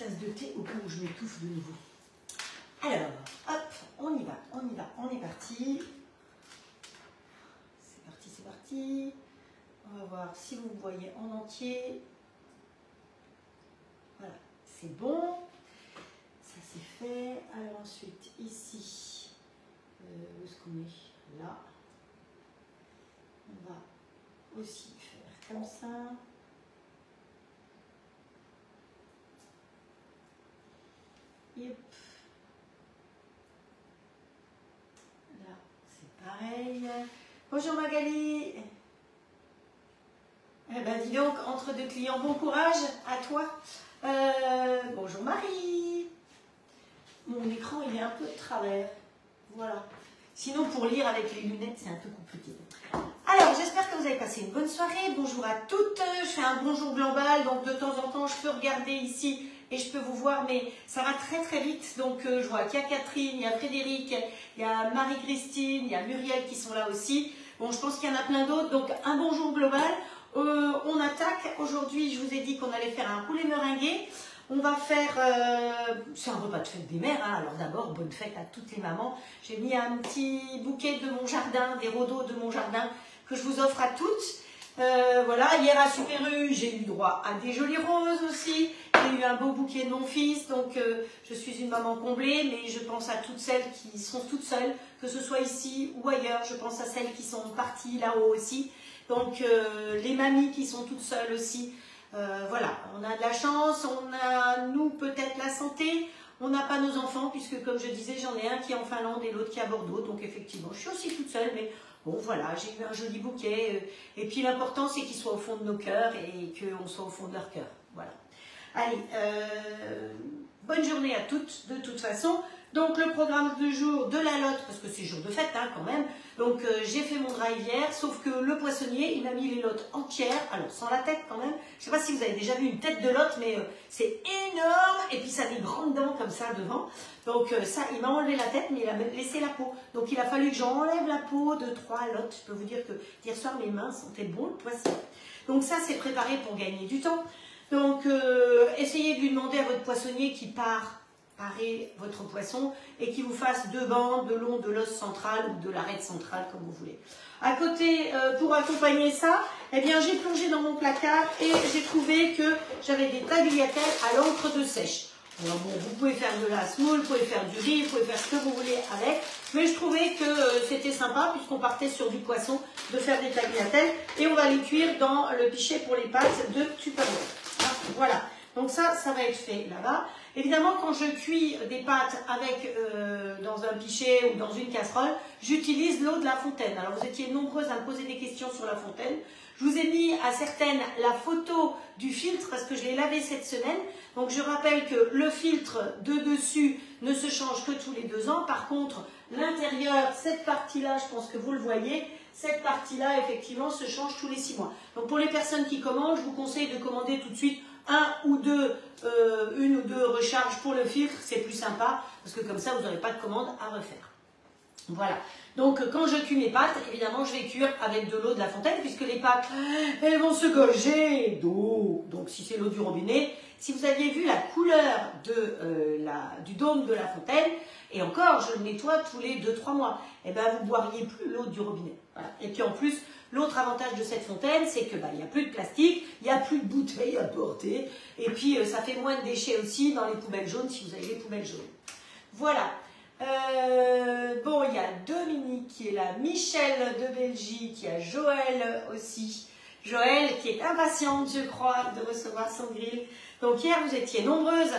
tasse de thé au cas où je m'étouffe de nouveau. Alors, hop, on y va, on est parti. C'est parti. On va voir si vous me voyez en entier. Voilà, c'est bon. Ça c'est fait. Alors ensuite, ici, où est-ce qu'on est? Là. On va aussi faire comme ça. Yep. Là, c'est pareil. Bonjour Magali. Eh ben dis donc, entre deux clients, bon courage à toi. Bonjour Marie. Mon écran, il est un peu de travers. Voilà. Sinon, pour lire avec les lunettes, c'est un peu compliqué. Alors, j'espère que vous avez passé une bonne soirée. Bonjour à toutes. Je fais un bonjour global, donc de temps en temps, je peux regarder ici et je peux vous voir, mais ça va très très vite. Donc, je vois qu'il y a Catherine, il y a Frédéric, il y a Marie-Christine, il y a Muriel qui sont là aussi. Bon, je pense qu'il y en a plein d'autres. Donc, un bonjour global. On attaque. Aujourd'hui, je vous ai dit qu'on allait faire un poulet meringué. On va faire, c'est un repas de fête des mères, hein. Alors d'abord, bonne fête à toutes les mamans. J'ai mis un petit bouquet de mon jardin, des rhodos de mon jardin, que je vous offre à toutes. Voilà, hier à Super U, j'ai eu droit à des jolies roses aussi. J'ai eu un beau bouquet de mon fils, donc je suis une maman comblée, mais je pense à toutes celles qui sont toutes seules, que ce soit ici ou ailleurs. Je pense à celles qui sont parties là-haut aussi. Donc les mamies qui sont toutes seules aussi. Voilà, on a de la chance, on a, nous, peut-être la santé, on n'a pas nos enfants, puisque comme je disais, j'en ai un qui est en Finlande et l'autre qui est à Bordeaux, donc effectivement, je suis aussi toute seule, mais bon, voilà, j'ai eu un joli bouquet, et puis l'important, c'est qu'ils soient au fond de nos cœurs, et qu'on soit au fond de leur cœur, voilà. Allez, bonne journée à toutes, de toute façon. Donc le programme du jour de la lotte, parce que c'est jour de fête hein, quand même, donc j'ai fait mon drive hier, sauf que le poissonnier, il m'a mis les lottes entières, alors sans la tête quand même. Je ne sais pas si vous avez déjà vu une tête de lotte, mais c'est énorme, et puis ça a des grandes dents comme ça devant. Donc ça, il m'a enlevé la tête, mais il a laissé la peau. Donc il a fallu que j'enlève la peau de 3 lottes. Je peux vous dire que hier soir, mes mains sentaient bon le poisson. Donc ça, c'est préparé pour gagner du temps. Donc essayez de lui demander à votre poissonnier qui parer votre poisson et qui vous fasse 2 bandes de long de l'os central ou de l'arête centrale comme vous voulez. À côté, pour accompagner ça, eh bien j'ai plongé dans mon placard et j'ai trouvé que j'avais des tagliatelles à l'encre de sèche. Alors bon, vous pouvez faire de la semoule, vous pouvez faire du riz, vous pouvez faire ce que vous voulez avec, mais je trouvais que c'était sympa puisqu'on partait sur du poisson de faire des tagliatelles et on va les cuire dans le pichet pour les pâtes de Tupperware. Voilà, donc ça va être fait là-bas. Évidemment, quand je cuis des pâtes avec dans un pichet ou dans une casserole, j'utilise l'eau de la fontaine. Alors, vous étiez nombreuses à me poser des questions sur la fontaine. Je vous ai mis à certaines la photo du filtre parce que je l'ai lavé cette semaine. Donc, je rappelle que le filtre de dessus ne se change que tous les 2 ans. Par contre, l'intérieur, cette partie-là, je pense que vous le voyez, cette partie-là, effectivement, se change tous les 6 mois. Donc, pour les personnes qui commandent, je vous conseille de commander tout de suite une ou deux recharges pour le filtre, c'est plus sympa parce que comme ça vous n'aurez pas de commande à refaire. Voilà, donc quand je cuis mes pâtes, évidemment je vais cuire avec de l'eau de la fontaine puisque les pâtes, elles vont se gorger d'eau. Donc si c'est l'eau du robinet, si vous aviez vu la couleur du dôme de la fontaine, et encore je le nettoie tous les 2-3 mois, et ben vous ne boiriez plus l'eau du robinet. Voilà. Et puis en plus, l'autre avantage de cette fontaine, c'est que il n'y a plus de plastique, il n'y a plus de bouteilles à porter, et puis ça fait moins de déchets aussi dans les poubelles jaunes si vous avez les poubelles jaunes. Voilà. Bon, il y a Dominique qui est là, Michel de Belgique, il y a Joël aussi. Joël qui est impatiente, je crois, de recevoir son grill. Donc hier, vous étiez nombreuses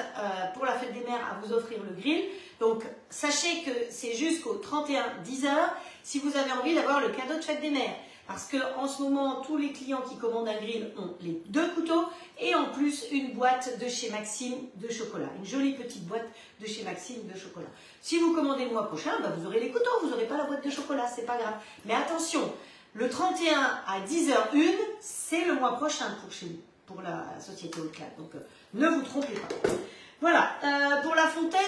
pour la fête des mères à vous offrir le grill. Donc sachez que c'est jusqu'au 31-10h si vous avez envie d'avoir le cadeau de fête des mères. Parce qu'en ce moment, tous les clients qui commandent un grill ont les 2 couteaux et en plus une boîte de chez Maxime de chocolat. Une jolie petite boîte de chez Maxime de chocolat. Si vous commandez le mois prochain, bah vous aurez les couteaux, vous n'aurez pas la boîte de chocolat, c'est pas grave. Mais attention, le 31 à 10h01, c'est le mois prochain pour la société Haut-Clad. Donc ne vous trompez pas. Voilà, pour la fontaine,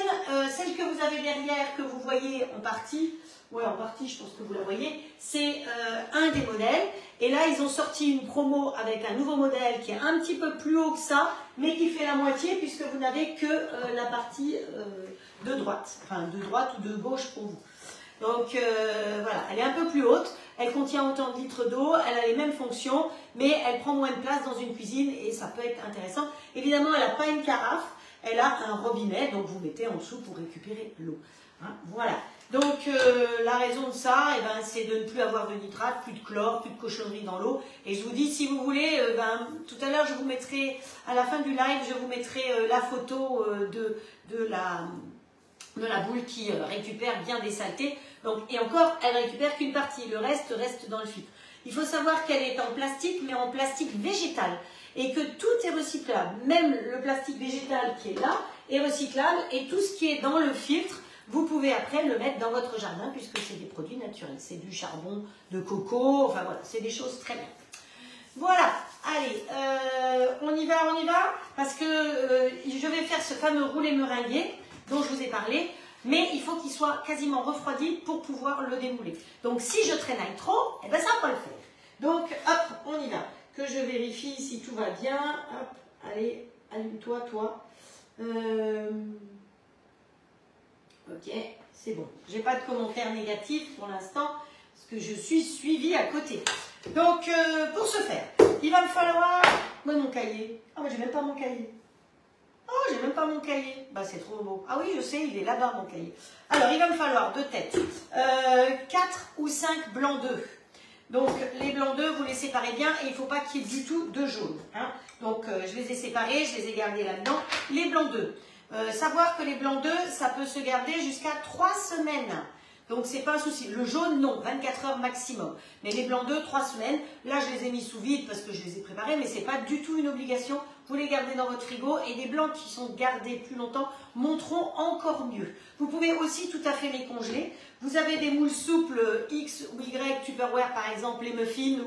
celle que vous avez derrière, que vous voyez en partie, ouais, en partie, je pense que vous la voyez, c'est un des modèles. Et là, ils ont sorti une promo avec un nouveau modèle qui est un petit peu plus haut que ça, mais qui fait la moitié puisque vous n'avez que la partie de droite, enfin de droite ou de gauche pour vous. Donc voilà, elle est un peu plus haute, elle contient autant de litres d'eau, elle a les mêmes fonctions, mais elle prend moins de place dans une cuisine et ça peut être intéressant. Évidemment, elle n'a pas une carafe, elle a un robinet, donc vous mettez en dessous pour récupérer l'eau. Hein, voilà. Donc la raison de ça, eh ben, c'est de ne plus avoir de nitrate, plus de chlore, plus de cochonnerie dans l'eau. Et je vous dis, si vous voulez, tout à l'heure je vous mettrai, à la fin du live, je vous mettrai la photo de la boule qui récupère bien des saletés. Donc, et encore, elle récupère qu'une partie, le reste reste dans le filtre. Il faut savoir qu'elle est en plastique, mais en plastique végétal. Et que tout est recyclable. Même le plastique végétal qui est là est recyclable. Et tout ce qui est dans le filtre, vous pouvez après le mettre dans votre jardin puisque c'est des produits naturels. C'est du charbon de coco, enfin voilà, c'est des choses très bien. Voilà, allez, on y va, parce que je vais faire ce fameux roulé meringué dont je vous ai parlé, mais il faut qu'il soit quasiment refroidi pour pouvoir le démouler. Donc si je traînaille trop, eh ben ça va pas le faire. Donc hop, on y va. Que je vérifie si tout va bien. Hop, allez, allume-toi, toi. Ok, c'est bon. J'ai pas de commentaires négatifs pour l'instant, parce que je suis suivie à côté. Donc, pour ce faire, il va me falloir... Où est mon cahier? Ah, moi, j'ai même pas mon cahier. Oh, j'ai même pas mon cahier. Bah, c'est trop beau. Ah oui, je sais, il est là-bas, mon cahier. Alors, il va me falloir deux têtes. 4 ou 5 blancs d'œufs. Donc, les blancs d'œufs, vous les séparez bien et il ne faut pas qu'il y ait du tout de jaune. Hein. Donc, je les ai séparés, je les ai gardés là-dedans. Les blancs d'œufs. Savoir que les blancs d'œufs, ça peut se garder jusqu'à 3 semaines. Donc, c'est pas un souci. Le jaune, non, 24 heures maximum. Mais les blancs d'œufs, 3 semaines. Là, je les ai mis sous vide parce que je les ai préparés, mais c'est pas du tout une obligation. Vous les gardez dans votre frigo et des blancs qui sont gardés plus longtemps monteront encore mieux. Vous pouvez aussi tout à fait les congeler. Vous avez des moules souples X ou Y, Tupperware par exemple, les muffins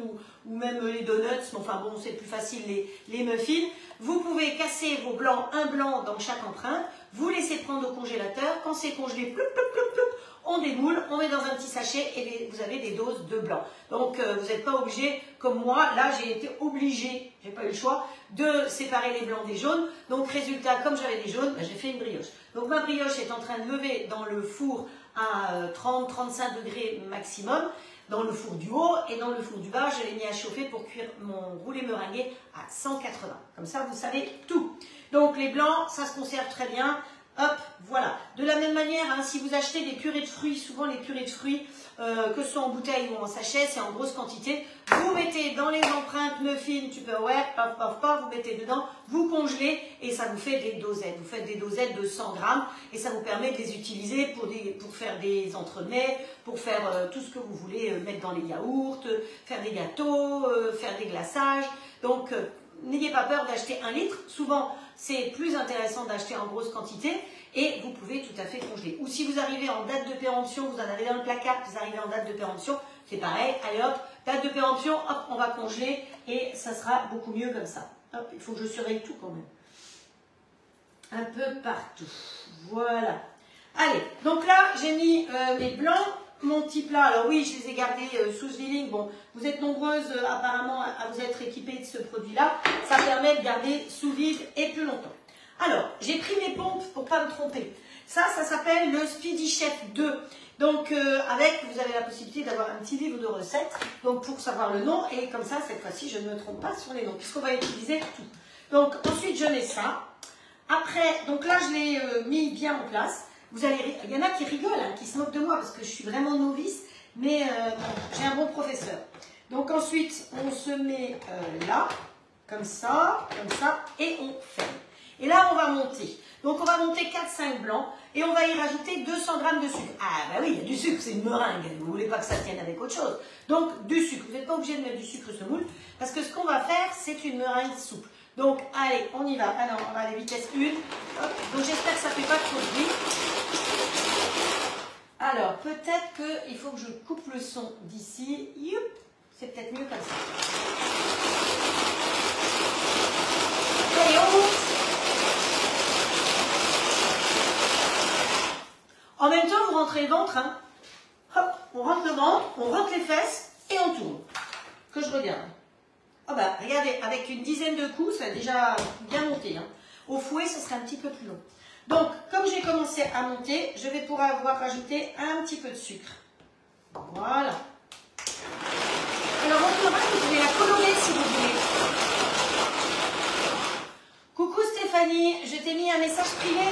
ou même les donuts. Enfin bon, c'est plus facile les muffins. Vous pouvez casser vos blancs, un blanc dans chaque empreinte. Vous laissez prendre au congélateur. Quand c'est congelé, ploup, ploup, ploup, ploup, on démoule, on met dans un petit sachet et vous avez des doses de blanc. Donc vous n'êtes pas obligé, comme moi, là j'ai été obligée, j'ai pas eu le choix, de séparer les blancs des jaunes. Donc résultat, comme j'avais des jaunes, j'ai fait une brioche. Donc ma brioche est en train de lever dans le four à 30-35 degrés maximum, dans le four du haut, et dans le four du bas, je l'ai mis à chauffer pour cuire mon roulé meringué à 180. Comme ça, vous savez tout. Donc les blancs, ça se conserve très bien. Hop, voilà. De la même manière, hein, si vous achetez des purées de fruits, souvent les purées de fruits, que ce soit en bouteille ou en sachet, c'est en grosse quantité. Vous mettez dans les empreintes muffins, Tupperware, paf, paf, paf, vous mettez dedans, vous congelez et ça vous fait des dosettes. Vous faites des dosettes de 100 grammes et ça vous permet de les utiliser pour faire des entremets, pour faire tout ce que vous voulez, mettre dans les yaourts, faire des gâteaux, faire des glaçages. Donc, n'ayez pas peur d'acheter 1 litre. Souvent, c'est plus intéressant d'acheter en grosse quantité et vous pouvez tout à fait congeler. Ou si vous arrivez en date de péremption, vous en avez dans le placard, vous arrivez en date de péremption, c'est pareil. Allez hop, date de péremption, hop, on va congeler et ça sera beaucoup mieux comme ça. Hop, il faut que je surveille tout quand même. Un peu partout. Voilà. Allez, donc là, j'ai mis mes blancs. Mon petit plat, alors oui, je les ai gardés sous Zwilling. Bon, vous êtes nombreuses apparemment à vous être équipées de ce produit-là. Ça permet de garder sous vide et plus longtemps. Alors, j'ai pris mes pompes pour ne pas me tromper. Ça s'appelle le Speedy Chef 2. Donc, vous avez la possibilité d'avoir un petit livre de recettes. Donc, pour savoir le nom. Et comme ça, cette fois-ci, je ne me trompe pas sur les noms. Puisqu'on va utiliser tout. Donc, ensuite, je mets ça. Après, donc là, je l'ai mis bien en place. Il y en a qui rigolent, hein, qui se moquent de moi parce que je suis vraiment novice, mais j'ai un bon professeur. Donc ensuite, on se met là, comme ça, et on ferme. Et là, on va monter. Donc on va monter 4-5 blancs et on va y rajouter 200 g de sucre. Ah bah oui, il y a du sucre, c'est une meringue. Vous ne voulez pas que ça tienne avec autre chose. Donc du sucre. Vous n'êtes pas obligé de mettre du sucre semoule parce que ce qu'on va faire, c'est une meringue souple. Donc, allez, on y va. Ah non, on va à la vitesse 1. Hop. Donc, j'espère que ça ne fait pas trop de bruit. Alors, peut-être qu'il faut que je coupe le son d'ici. C'est peut-être mieux comme ça. Allez, on monte. En même temps, vous rentrez le ventre. Hein. Hop, on rentre le ventre, on rentre les fesses et on tourne. Que je je regarde. Ah bah, regardez, avec une dizaine de coups, ça a déjà bien monté. Hein. Au fouet, ce serait un petit peu plus long. Donc, comme j'ai commencé à monter, je vais pouvoir rajouter un petit peu de sucre. Voilà. Alors, votre meringue, vous pouvez la colorer si vous voulez. Coucou Stéphanie, je t'ai mis un message privé.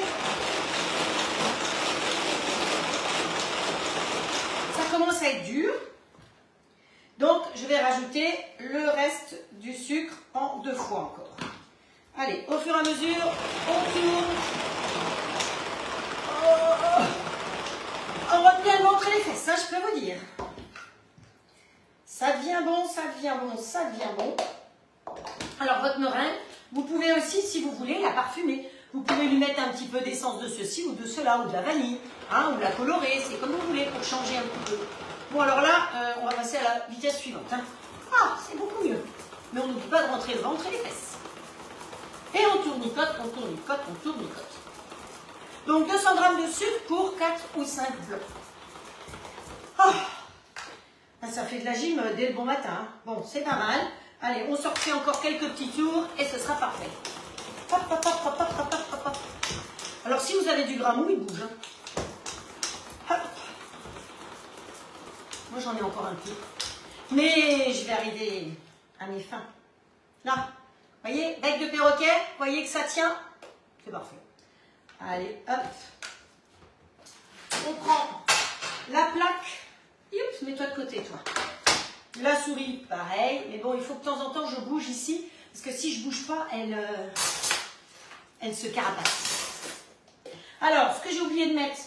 Ça commence à être dur. Donc, je vais rajouter le reste du sucre en 2 fois encore. Allez, au fur et à mesure, on tourne. On va bien montrer les fesses, ça je peux vous dire. Ça devient bon, ça devient bon, ça devient bon. Alors, votre meringue, vous pouvez aussi, si vous voulez, la parfumer. Vous pouvez lui mettre un petit peu d'essence de ceci ou de cela, ou de la vanille, hein, ou la colorer, c'est comme vous voulez, pour changer un petit peu. Bon, alors là, on va passer à la vitesse suivante. Hein. Ah, c'est beaucoup mieux. Mais on n'oublie pas de rentrer le ventre et les fesses. Et on tournicote, on tournicote, on tournicote. Donc, 200 g de sucre pour 4 ou 5 blocs. Oh, ça fait de la gym dès le bon matin. Hein. Bon, c'est pas mal. Allez, on se refait encore quelques petits tours et ce sera parfait. Hop, hop, hop, hop, hop, hop, hop, hop. Alors, si vous avez du gras mou, il bouge. Hein. Hop. Moi, j'en ai encore un peu. Mais je vais arriver à mes fins. Là, voyez, bec de perroquet, voyez que ça tient. C'est parfait. Allez, hop. On prend la plaque. Youps, mets-toi de côté, toi. La souris, pareil. Mais bon, il faut que de temps en temps, je bouge ici. Parce que si je ne bouge pas, elle se carapace. Alors, ce que j'ai oublié de mettre,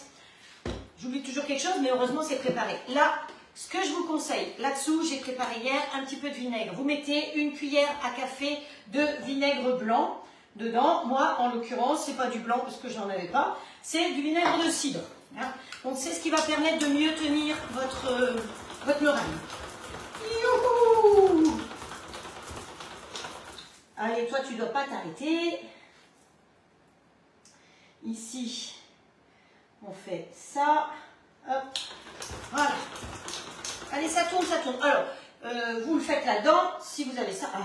j'oublie toujours quelque chose, mais heureusement, c'est préparé. Là, ce que je vous conseille, là-dessous, j'ai préparé hier un petit peu de vinaigre. Vous mettez une cuillère à café de vinaigre blanc dedans. Moi, en l'occurrence, c'est pas du blanc parce que je n'en avais pas. C'est du vinaigre de cidre. Hein. Donc, c'est ce qui va permettre de mieux tenir votre meringue. Youhou! Allez, toi, tu ne dois pas t'arrêter. Ici, on fait ça. Hop. Voilà. Allez, ça tourne, ça tourne. Alors, vous le faites là-dedans, si vous avez ça. Ah,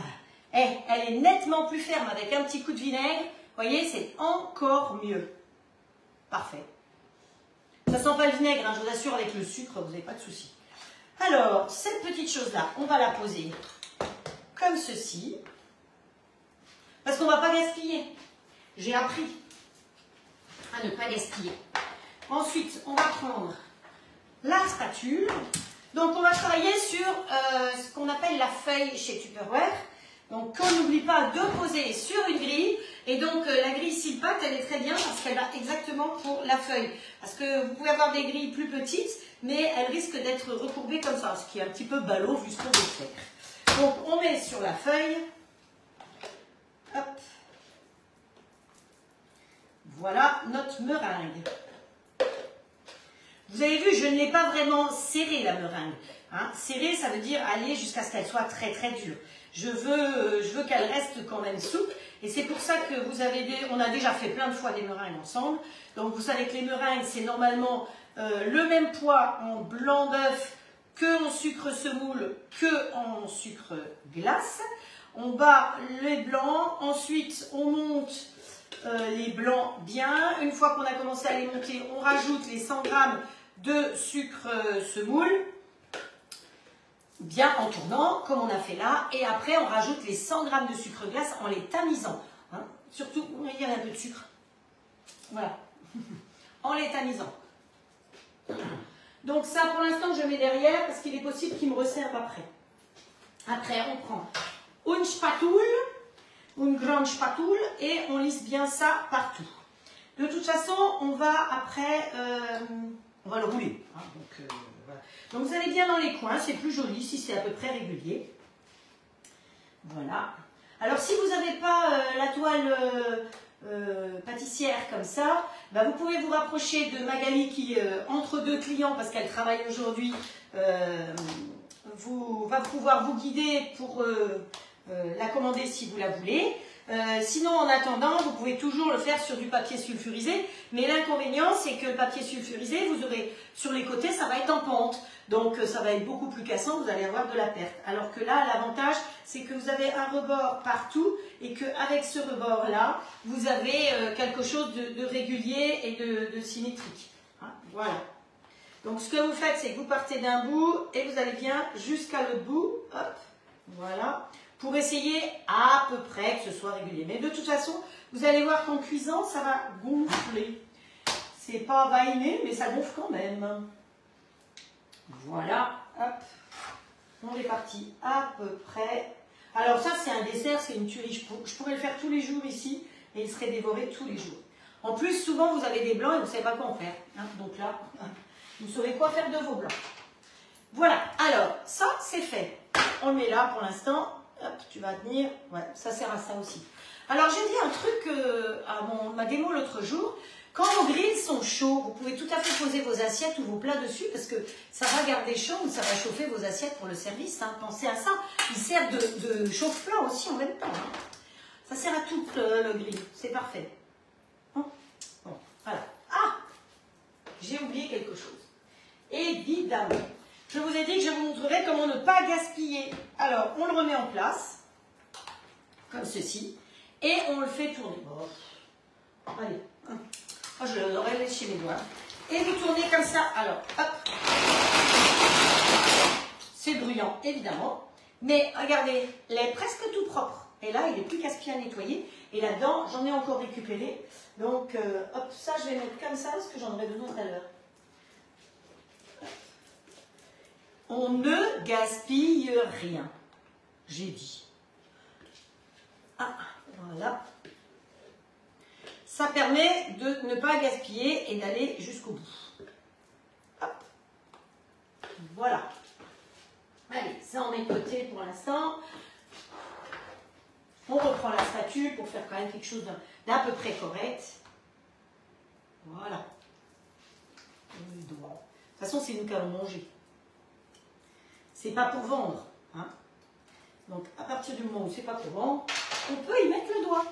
elle est nettement plus ferme avec un petit coup de vinaigre. Vous voyez, c'est encore mieux. Parfait. Ça sent pas le vinaigre, hein, je vous assure, avec le sucre, vous n'avez pas de souci. Alors, cette petite chose-là, on va la poser comme ceci. Parce qu'on ne va pas gaspiller. J'ai appris à ne pas gaspiller. Ensuite, on va prendre la spatule. Donc, on va travailler sur ce qu'on appelle la feuille chez Tupperware. Donc, qu'on n'oublie pas de poser sur une grille. Et donc, la grille Silpat, elle est très bien parce qu'elle va exactement pour la feuille. Parce que vous pouvez avoir des grilles plus petites, mais elles risquent d'être recourbées comme ça, ce qui est un petit peu ballot vu ce qu'on veut faire. Donc, on met sur la feuille. Hop. Voilà notre meringue. Vous avez vu, je ne l'ai pas vraiment serré la meringue. Hein. Serré, ça veut dire aller jusqu'à ce qu'elle soit très très dure. Je veux qu'elle reste quand même souple. Et c'est pour ça que on a déjà fait plein de fois des meringues ensemble. Donc vous savez que les meringues, c'est normalement le même poids en blanc d'œuf que en sucre semoule, que en sucre glace. On bat les blancs, ensuite on monte les blancs bien. Une fois qu'on a commencé à les monter, on rajoute les 100 g de sucre semoule, bien en tournant, comme on a fait là. Et après, on rajoute les 100 g de sucre glace en les tamisant. Hein. Surtout, il y a un peu de sucre. Voilà. En les tamisant. Donc ça, pour l'instant, je mets derrière parce qu'il est possible qu'il me resserve après. Après, on prend une spatule, une grande spatule, et on lisse bien ça partout. De toute façon, on va après, on va le rouler. Hein, voilà. Donc vous allez bien dans les coins, c'est plus joli si c'est à peu près régulier. Voilà. Alors si vous n'avez pas la toile pâtissière comme ça, bah, vous pouvez vous rapprocher de Magali qui, entre deux clients, parce qu'elle travaille aujourd'hui, va pouvoir vous guider pour la commander si vous la voulez. Sinon, en attendant, vous pouvez toujours le faire sur du papier sulfurisé. Mais l'inconvénient, c'est que le papier sulfurisé, vous aurez sur les côtés, ça va être en pente. Donc, ça va être beaucoup plus cassant, vous allez avoir de la perte. Alors que là, l'avantage, c'est que vous avez un rebord partout et qu'avec ce rebord-là, vous avez quelque chose de régulier et de symétrique. Hein, voilà. Donc, ce que vous faites, c'est que vous partez d'un bout et vous allez bien jusqu'à l'autre bout. Hop, voilà. Pour essayer à peu près que ce soit régulier. Mais de toute façon, vous allez voir qu'en cuisant, ça va gonfler. C'est pas vainé, mais ça gonfle quand même. Voilà, hop. On est parti à peu près. Alors ça, c'est un dessert, c'est une tuerie. Je pourrais le faire tous les jours ici et il serait dévoré tous les jours. En plus, souvent, vous avez des blancs et vous ne savez pas quoi en faire. Hein. Donc là, vous saurez quoi faire de vos blancs. Voilà, alors, ça, c'est fait. On le met là pour l'instant. Hop, tu vas tenir. Ouais, ça sert à ça aussi. Alors, j'ai dit un truc à ma démo l'autre jour. Quand vos grilles sont chauds, vous pouvez tout à fait poser vos assiettes ou vos plats dessus parce que ça va garder chaud ou ça va chauffer vos assiettes pour le service. Hein. Pensez à ça. Ils servent de chauffe-plat aussi en même temps. Hein. Ça sert à tout le grill. C'est parfait. Bon, voilà. Ah, j'ai oublié quelque chose. Évidemment. Je vous ai dit que je vous montrerai comment ne pas gaspiller. Alors, on le remet en place, comme ceci, et on le fait tourner. Oh. Allez, oh, je l'aurais léché mes doigts. Et vous tournez comme ça. Alors, hop. C'est bruyant, évidemment. Mais regardez, il est presque tout propre. Et là, il est plus casse-pied à nettoyer. Et là-dedans, j'en ai encore récupéré. Donc, hop, ça, je vais mettre comme ça, parce que j'en aurai besoin tout à l'heure. On ne gaspille rien, j'ai dit. Ah, voilà. Ça permet de ne pas gaspiller et d'aller jusqu'au bout. Hop. Voilà. Allez, ça on met de côté pour l'instant. On reprend la spatule pour faire quand même quelque chose d'à peu près correct. Voilà. De toute façon, c'est nous qui allons manger. C'est pas pour vendre. Hein. Donc, à partir du moment où c'est pas pour vendre, on peut y mettre le doigt.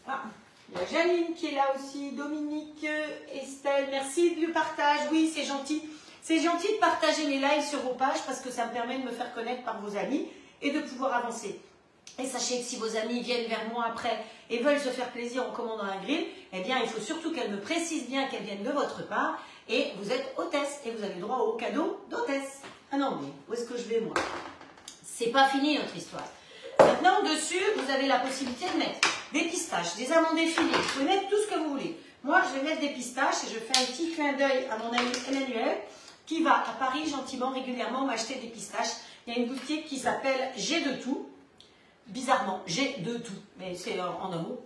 Ah, il y a Janine qui est là aussi, Dominique, Estelle, merci du partage. Oui, c'est gentil. C'est gentil de partager les lives sur vos pages parce que ça me permet de me faire connaître par vos amis et de pouvoir avancer. Et sachez que si vos amis viennent vers moi après et veulent se faire plaisir en commandant un grill, eh bien, il faut surtout qu'elles me précisent bien qu'elles viennent de votre part. Et vous êtes hôtesse et vous avez droit au cadeau d'hôtesse. Ah non, mais où est-ce que je vais, moi? C'est pas fini, notre histoire. Maintenant, dessus, vous avez la possibilité de mettre des pistaches, des amandes effilées. Vous pouvez mettre tout ce que vous voulez. Moi, je vais mettre des pistaches et je fais un petit clin d'œil à mon ami Emmanuel qui va à Paris gentiment, régulièrement m'acheter des pistaches. Il y a une boutique qui s'appelle J'ai de tout. Bizarrement, J'ai de tout, mais c'est en un mot.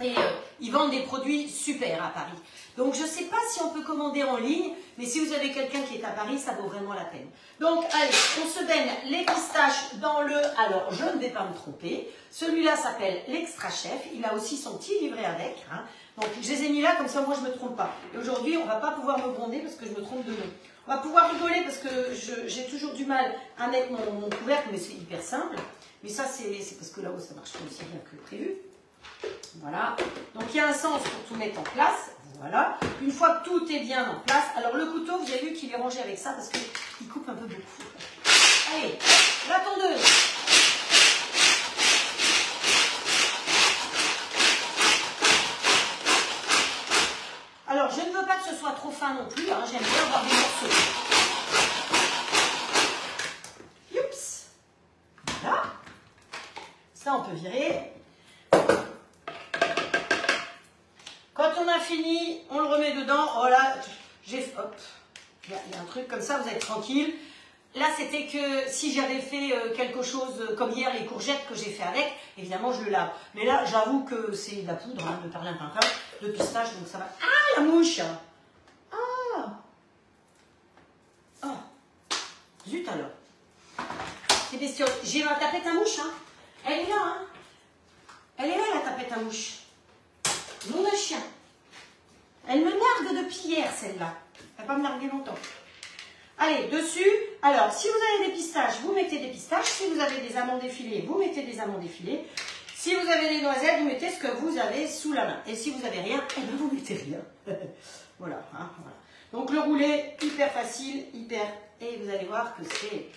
Et ils vendent des produits super à Paris. Donc je ne sais pas si on peut commander en ligne, mais si vous avez quelqu'un qui est à Paris, ça vaut vraiment la peine. Donc allez, on se baigne les pistaches dans le... Alors je ne vais pas me tromper, celui-là s'appelle l'Extra Chef, il a aussi son petit livret avec. Hein. Donc je les ai mis là, comme ça moi je ne me trompe pas. Et aujourd'hui on ne va pas pouvoir me gronder parce que je me trompe de nom. On va pouvoir rigoler parce que j'ai toujours du mal à mettre mon couvercle, mais c'est hyper simple. Mais ça c'est parce que là-haut ça marche pas aussi bien que prévu. Voilà, donc il y a un sens pour tout mettre en place, voilà. Une fois que tout est bien en place, alors le couteau, vous avez vu qu'il est rangé avec ça parce qu'il coupe un peu beaucoup. Allez, la tondeuse. Alors, je ne veux pas que ce soit trop fin non plus, hein, j'aime bien avoir des morceaux. Youps. Voilà. Ça, on peut virer. Quand on a fini, on le remet dedans. Oh là, hop, il y a un truc comme ça, vous êtes tranquille. Là, c'était que si j'avais fait quelque chose comme hier, les courgettes que j'ai fait avec, évidemment, je le lave. Mais là, j'avoue que c'est de la poudre, hein, de perlimpinpin, de pistache, donc ça va. Ah, la mouche! Ah! Oh! Zut alors! C'est bestiole. J'ai ma tapette à mouche, hein. Elle est là, hein. Elle est là, la tapette à mouche. Nom de chien. Elle me nargue depuis hier, celle-là. Elle va pas me narguer longtemps. Allez, dessus, alors, si vous avez des pistaches, vous mettez des pistaches. Si vous avez des amandes effilées, vous mettez des amandes effilées. Si vous avez des noisettes, vous mettez ce que vous avez sous la main. Et si vous n'avez rien, eh bien, vous mettez rien. Voilà, hein, voilà. Donc, le roulé, hyper facile, hyper... Et vous allez voir que c'est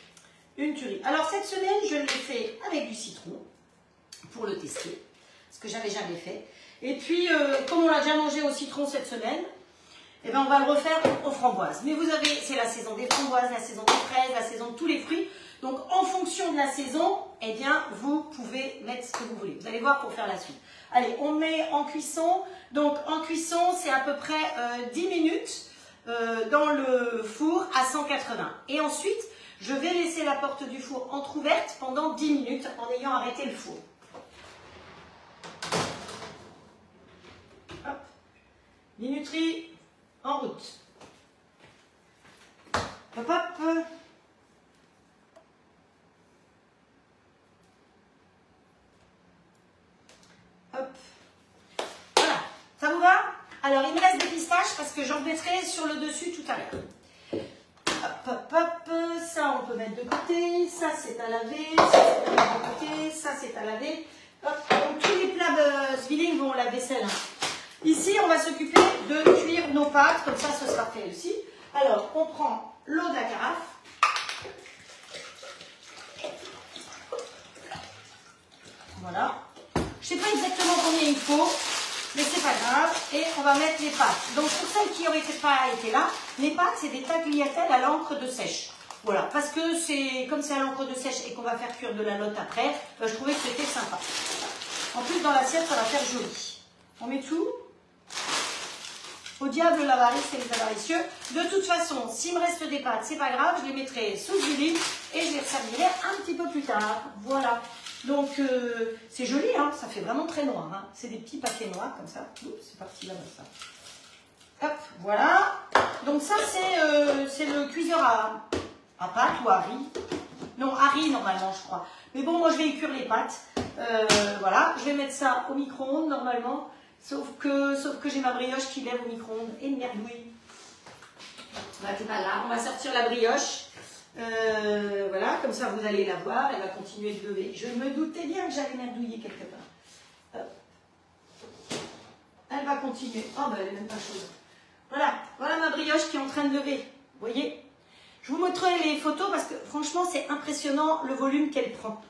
une tuerie. Alors, cette semaine, je l'ai fait avec du citron pour le tester. Ce que j'avais jamais fait. Et puis, comme on l'a déjà mangé au citron cette semaine, eh ben, on va le refaire aux framboises. Mais vous avez, c'est la saison des framboises, la saison des fraises, la saison de tous les fruits. Donc, en fonction de la saison, eh bien, vous pouvez mettre ce que vous voulez. Vous allez voir pour faire la suite. Allez, on met en cuisson. Donc, en cuisson, c'est à peu près 10 minutes dans le four à 180. Et ensuite, je vais laisser la porte du four entrouverte pendant 10 minutes en ayant arrêté le four. Hop. Minuterie en route. Hop, hop. Hop. Voilà. Ça vous va? Alors, il me reste des pistaches parce que j'en mettrai sur le dessus tout à l'heure. Hop, hop, hop. Ça, on peut mettre de côté. Ça, c'est à laver. Ça, c'est à mettre de côté. Ça, c'est à laver. Hop. Donc, tous les plats Zwilling vont au lave-vaisselle. Ici, on va s'occuper de cuire nos pâtes. Comme ça, ce sera fait aussi. Alors, on prend l'eau de la carafe. Voilà. Je ne sais pas exactement combien il faut, mais c'est pas grave. Et on va mettre les pâtes. Donc pour celles qui n'auraient pas été là, les pâtes, c'est des tagliatelles à l'encre de sèche. Voilà, parce que c'est comme c'est à l'encre de sèche et qu'on va faire cuire de la lotte après, je trouvais que c'était sympa. En plus, dans l'assiette, ça va faire joli. On met tout. Au diable l'avarice et les avaricieux. De toute façon, s'il me reste des pâtes, c'est pas grave, je les mettrai sous Zwilling et je les servirai un petit peu plus tard. Voilà. Donc, c'est joli, hein, ça fait vraiment très noir. Hein. C'est des petits paquets noirs comme ça. Oups, c'est parti là, ça. Hop, voilà. Donc ça, c'est le cuiseur à pâtes ou à riz. Non, à riz normalement, je crois. Mais bon, moi, je vais y cuire les pâtes. Voilà, je vais mettre ça au micro-ondes normalement. Sauf que j'ai ma brioche qui lève au micro-ondes. Et merdouille. Bah, t'es pas là. On va sortir la brioche. Voilà, comme ça vous allez la voir, elle va continuer de lever. Je me doutais bien que j'allais merdouiller quelque part. Hop. Elle va continuer. Oh, bah elle est même pas chaude. Voilà, voilà ma brioche qui est en train de lever. Vous voyez? Je vous montrerai les photos parce que franchement, c'est impressionnant le volume qu'elle prend.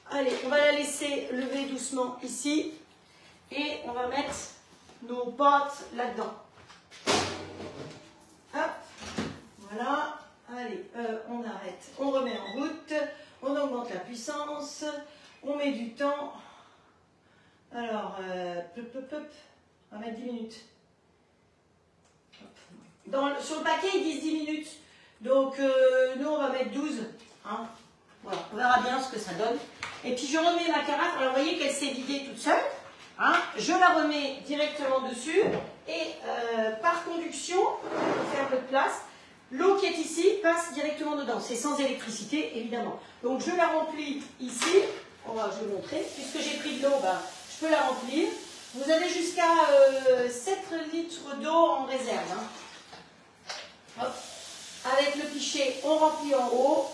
Allez, on va la laisser lever doucement ici. Et on va mettre nos pâtes là-dedans. Hop, voilà. Allez, on arrête, on remet en route, on augmente la puissance, on met du temps. Alors, on va mettre 10 minutes. Sur le paquet, ils disent 10 minutes. Donc, nous, on va mettre 12. Hein. Voilà, on verra bien ce que ça donne. Et puis, je remets ma carafe. Alors, vous voyez qu'elle s'est vidée toute seule. Hein. Je la remets directement dessus. Et par conduction, pour faire un peu de place, l'eau qui est ici passe directement dedans. C'est sans électricité, évidemment. Donc, je la remplis ici. Je vais vous montrer. Puisque j'ai pris de l'eau, je peux la remplir. Vous avez jusqu'à 7 litres d'eau en réserve. Hein. Hop. Avec le pichet, on remplit en haut.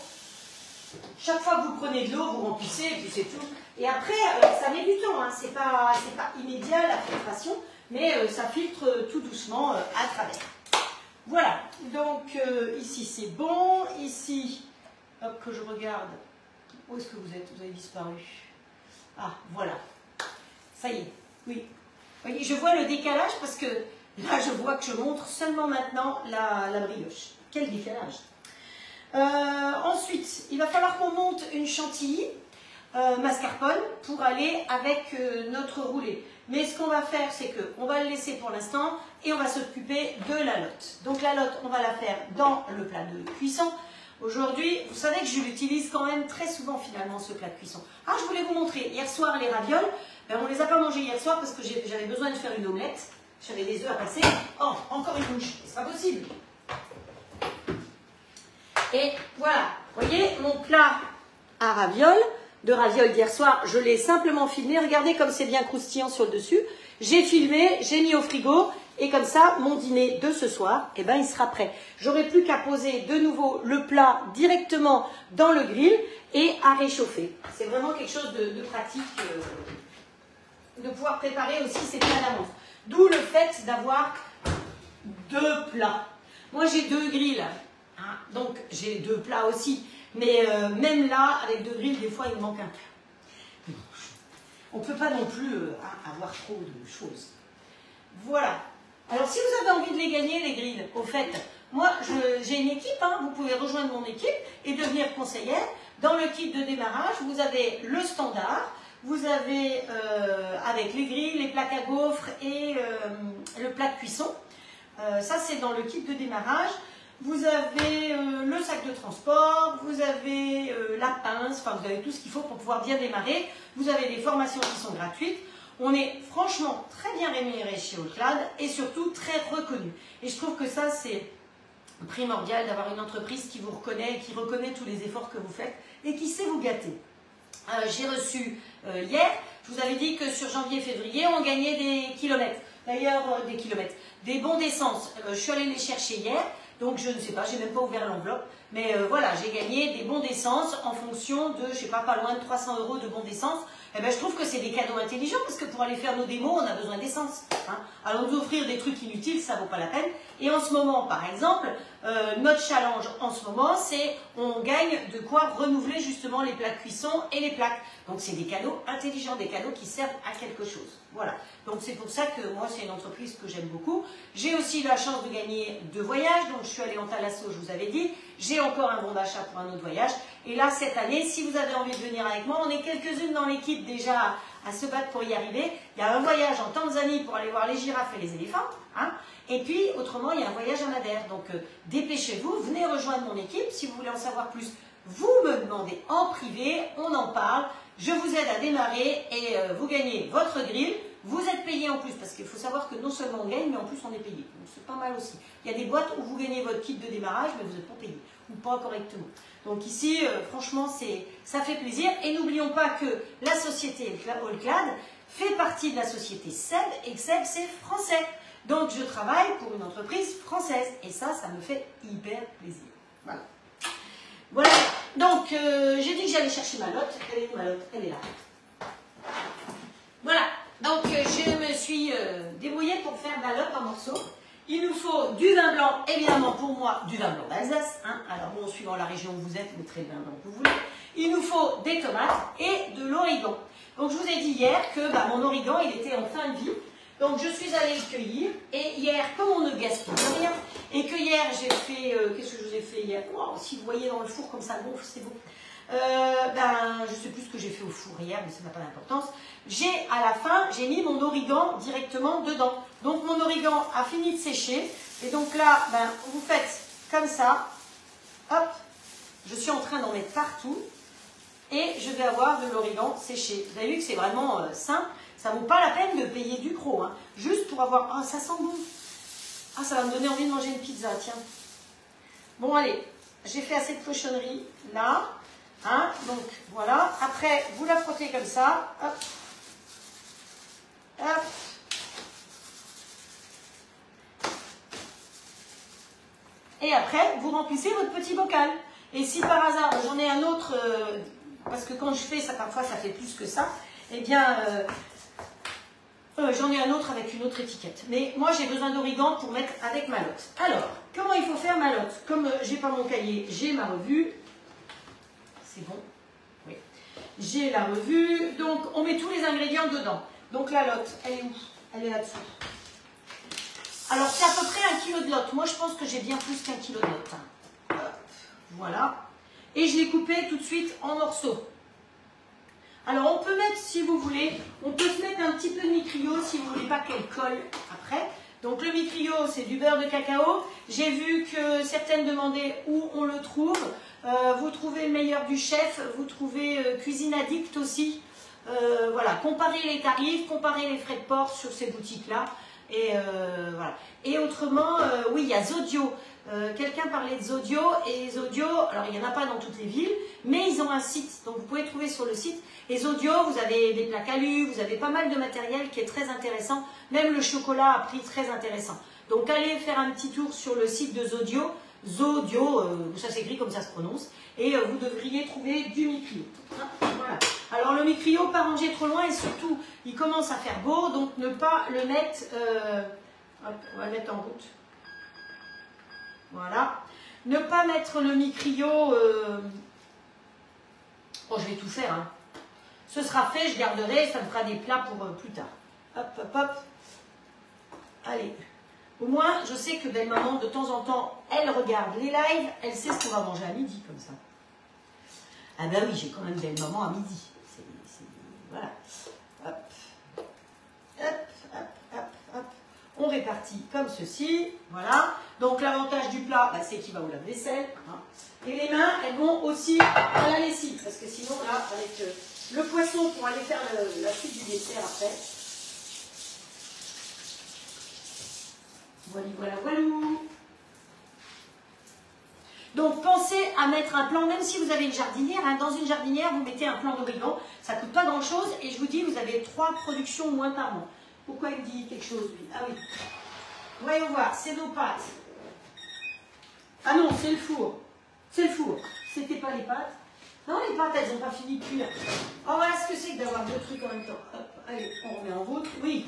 Chaque fois que vous prenez de l'eau, vous remplissez et puis c'est tout. Et après, ça met du temps. Hein. C'est pas immédiat la filtration, mais ça filtre tout doucement à travers. Voilà, donc ici c'est bon, ici, hop que je regarde, où est-ce que vous êtes? Vous avez disparu. Ah, voilà, ça y est, oui. Vous voyez, je vois le décalage parce que là je vois que je montre seulement maintenant la brioche. Quel décalage. Ensuite, il va falloir qu'on monte une chantilly mascarpone pour aller avec notre roulé. Mais ce qu'on va faire, c'est qu'on va le laisser pour l'instant et on va s'occuper de la lotte. Donc la lotte, on va la faire dans le plat de cuisson. Aujourd'hui, vous savez que je l'utilise quand même très souvent finalement ce plat de cuisson. Ah, je voulais vous montrer, hier soir les ravioles, on ne les a pas mangés hier soir parce que j'avais besoin de faire une omelette. J'avais des œufs à passer. Oh, encore une mouche, c'est pas possible. Et voilà, vous voyez mon plat à ravioles. De ravioles d'hier soir, je l'ai simplement filmé. Regardez comme c'est bien croustillant sur le dessus. J'ai filmé, j'ai mis au frigo Et comme ça, mon dîner de ce soir, eh ben, il sera prêt. J'aurai plus qu'à poser de nouveau le plat directement dans le grill et à réchauffer. C'est vraiment quelque chose de pratique de pouvoir préparer aussi ces plats d'avance. D'où le fait d'avoir 2 plats. Moi, j'ai 2 grilles, hein, donc j'ai 2 plats aussi. Mais même là, avec 2 grilles, des fois, il manque un plat. On ne peut pas non plus avoir trop de choses. Voilà. Alors, si vous avez envie de les gagner, les grilles, au fait, moi, j'ai une équipe, hein, vous pouvez rejoindre mon équipe et devenir conseillère. Dans le kit de démarrage, vous avez le standard, vous avez avec les grilles, les plaques à gaufres et le plat de cuisson. Ça, c'est dans le kit de démarrage. Vous avez le sac de transport, vous avez la pince, enfin, vous avez tout ce qu'il faut pour pouvoir bien démarrer. Vous avez des formations qui sont gratuites. On est franchement très bien rémunéré chez All-Clad et surtout très reconnu. Et je trouve que ça, c'est primordial d'avoir une entreprise qui vous reconnaît, qui reconnaît tous les efforts que vous faites et qui sait vous gâter. J'ai reçu hier, je vous avais dit que sur janvier et février, on gagnait des kilomètres. D'ailleurs, des bons d'essence. Je suis allée les chercher hier, donc je ne sais pas, j'ai même pas ouvert l'enveloppe. Mais voilà, j'ai gagné des bons d'essence en fonction de, je sais pas loin de 300 € de bons d'essence. Eh ben, je trouve que c'est des cadeaux intelligents parce que pour aller faire nos démos, on a besoin d'essence. Hein. Alors nous offrir des trucs inutiles, ça vaut pas la peine. Et en ce moment, par exemple, notre challenge en ce moment, c'est on gagne de quoi renouveler justement les plats de cuisson et les plaques. Donc c'est des cadeaux intelligents, des cadeaux qui servent à quelque chose. Voilà. Donc c'est pour ça que moi, c'est une entreprise que j'aime beaucoup. J'ai aussi la chance de gagner 2 voyages. Donc je suis allée en Thalasso, je vous avais dit. J'ai encore un bon d'achat pour un autre voyage. Et là, cette année, si vous avez envie de venir avec moi, on est quelques-unes dans l'équipe déjà à se battre pour y arriver. Il y a un voyage en Tanzanie pour aller voir les girafes et les éléphants. Hein. Et puis, autrement, il y a un voyage à Madère. Donc, dépêchez-vous, venez rejoindre mon équipe. Si vous voulez en savoir plus, vous me demandez en privé, on en parle. Je vous aide à démarrer et vous gagnez votre grille. Vous êtes payé en plus, parce qu'il faut savoir que non seulement on gagne, mais en plus on est payé. Donc c'est pas mal aussi. Il y a des boîtes où vous gagnez votre kit de démarrage, mais vous n'êtes pas payé, ou pas correctement. Donc ici, franchement, ça fait plaisir. Et n'oublions pas que la société All-Clad fait partie de la société SEB, et SEB c'est français. Donc je travaille pour une entreprise française. Et ça me fait hyper plaisir. Voilà. Voilà. Donc j'ai dit que j'allais chercher ma lotte. Elle est où ma lotte? Elle est là. Voilà. Donc je me suis débrouillée pour faire de la lotte en morceaux. Il nous faut du vin blanc, évidemment pour moi, du vin blanc d'Alsace. Hein. Alors bon, suivant la région où vous êtes, vous mettrez le vin blanc que vous voulez. Il nous faut des tomates et de l'origan. Donc je vous ai dit hier que mon origan, il était en fin de vie. Donc je suis allée le cueillir. Et hier, comme on ne gaspille rien, et que hier j'ai fait, qu'est-ce que je vous ai fait hier? Wow, si vous voyez dans le four comme ça gonfle, c'est beau. Je ne sais plus ce que j'ai fait au four hier, mais ça n'a pas d'importance. À la fin, j'ai mis mon origan directement dedans. Donc mon origan a fini de sécher. Et donc là, vous faites comme ça. Hop, je suis en train d'en mettre partout. Et je vais avoir de l'origan séché. Vous avez vu que c'est vraiment simple. Ça ne vaut pas la peine de payer du gros. Hein. Juste pour avoir... Ah, ça sent bon. Ah, ça va me donner envie de manger une pizza, tiens. Bon, allez. J'ai fait assez de cochonneries là. Hein, donc voilà, après vous la frottez comme ça, hop, hop, et après vous remplissez votre petit bocal. Et si par hasard j'en ai un autre, parce que quand je fais ça parfois ça fait plus que ça, eh bien j'en ai un autre avec une autre étiquette. Mais moi j'ai besoin d'origan pour mettre avec ma lotte. Alors, comment il faut faire ma lotte? Comme j'ai pas mon cahier, j'ai ma revue. C'est bon. Oui. J'ai la revue. Donc, on met tous les ingrédients dedans. Donc, la lotte, elle est où? Elle est là-dessous. Alors, c'est à peu près 1 kg de lotte. Moi, je pense que j'ai bien plus qu'1 kg de lotte. Hop, voilà. Et je l'ai coupé tout de suite en morceaux. Alors, on peut mettre, si vous voulez, on peut se mettre un petit peu de micrio si vous ne voulez pas qu'elle colle après. Donc, le micrio, c'est du beurre de cacao. J'ai vu que certaines demandaient où on le trouve. Vous trouvez le meilleur du chef, vous trouvez Cuisine Addict aussi. Voilà, comparez les tarifs, comparez les frais de port sur ces boutiques-là. Et voilà. Et autrement, oui, il y a Zodio. Quelqu'un parlait de Zodio, et Zodio, alors il n'y en a pas dans toutes les villes, mais ils ont un site, donc vous pouvez trouver sur le site. Et Zodio, vous avez des plaques alu, vous avez pas mal de matériel qui est très intéressant, même le chocolat à prix très intéressant. Donc allez faire un petit tour sur le site de Zodio, ça s'écrit comme ça se prononce, et vous devriez trouver du Micrio. Voilà. Alors le Micrio, pas ranger trop loin, et surtout, il commence à faire beau, donc ne pas le mettre, hop, on va le mettre en route. Voilà. Ne pas mettre le Micrio, oh je vais tout faire, hein. Ce sera fait, je garderai, ça me fera des plats pour plus tard. Hop, hop, hop. Allez. Au moins, je sais que belle maman, de temps en temps, elle regarde les lives, elle sait ce qu'on va manger à midi, comme ça. Ah ben oui, j'ai quand même belle maman à midi. Voilà. Hop. Hop, hop, hop, hop. On répartit comme ceci. Voilà. Donc l'avantage du plat, bah, c'est qu'il va au lave-vaisselle. Hein. Et les mains, elles vont aussi à la lessive. Parce que sinon, là, avec le poisson pour aller faire la suite du dessert après. Voilà, voilà, voilà. Donc pensez à mettre un plan, même si vous avez une jardinière, hein, dans une jardinière, vous mettez un plan d'origan, ça ne coûte pas grand chose, et je vous dis, vous avez 3 productions au moins par an. Pourquoi il dit quelque chose, lui? Ah oui. Voyons voir, c'est nos pâtes. Ah non, c'est le four. C'est le four. C'était pas les pâtes. Non, les pâtes, elles n'ont pas fini de cuire. Oh, voilà ce que c'est que d'avoir 2 trucs en même temps. Hop, allez, on remet en route. Oui.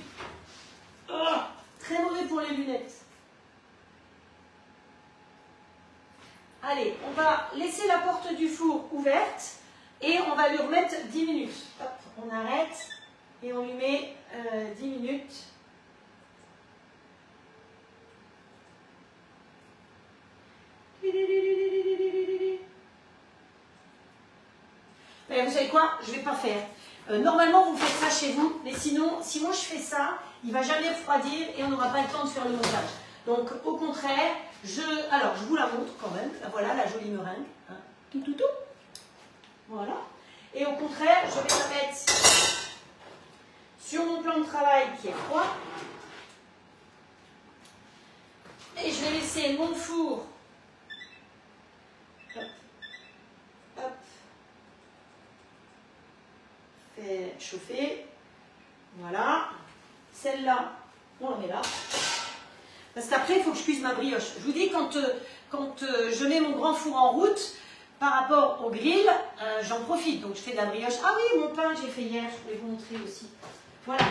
Oh, très mauvais pour les lunettes. Allez, on va laisser la porte du four ouverte et on va lui remettre 10 minutes. Hop, on arrête et on lui met 10 minutes. Mais vous savez quoi? Je ne vais pas faire. Normalement, vous faites ça chez vous, mais sinon, si moi je fais ça, il ne va jamais refroidir et on n'aura pas le temps de faire le montage. Donc, au contraire, alors je vous la montre quand même. Voilà la jolie meringue. Hein. Tout, tout, tout. Voilà. Et au contraire, je vais la mettre sur mon plan de travail qui est froid. Et je vais laisser mon four. Hop. Hop. Fait chauffer. Voilà. Celle-là, on la met là. Parce qu'après, il faut que je cuise ma brioche. Je vous dis, quand je mets mon grand four en route, par rapport au grill, j'en profite. Donc, je fais de la brioche. Ah oui, mon pain, j'ai fait hier. Je voulais vous montrer aussi. Voilà.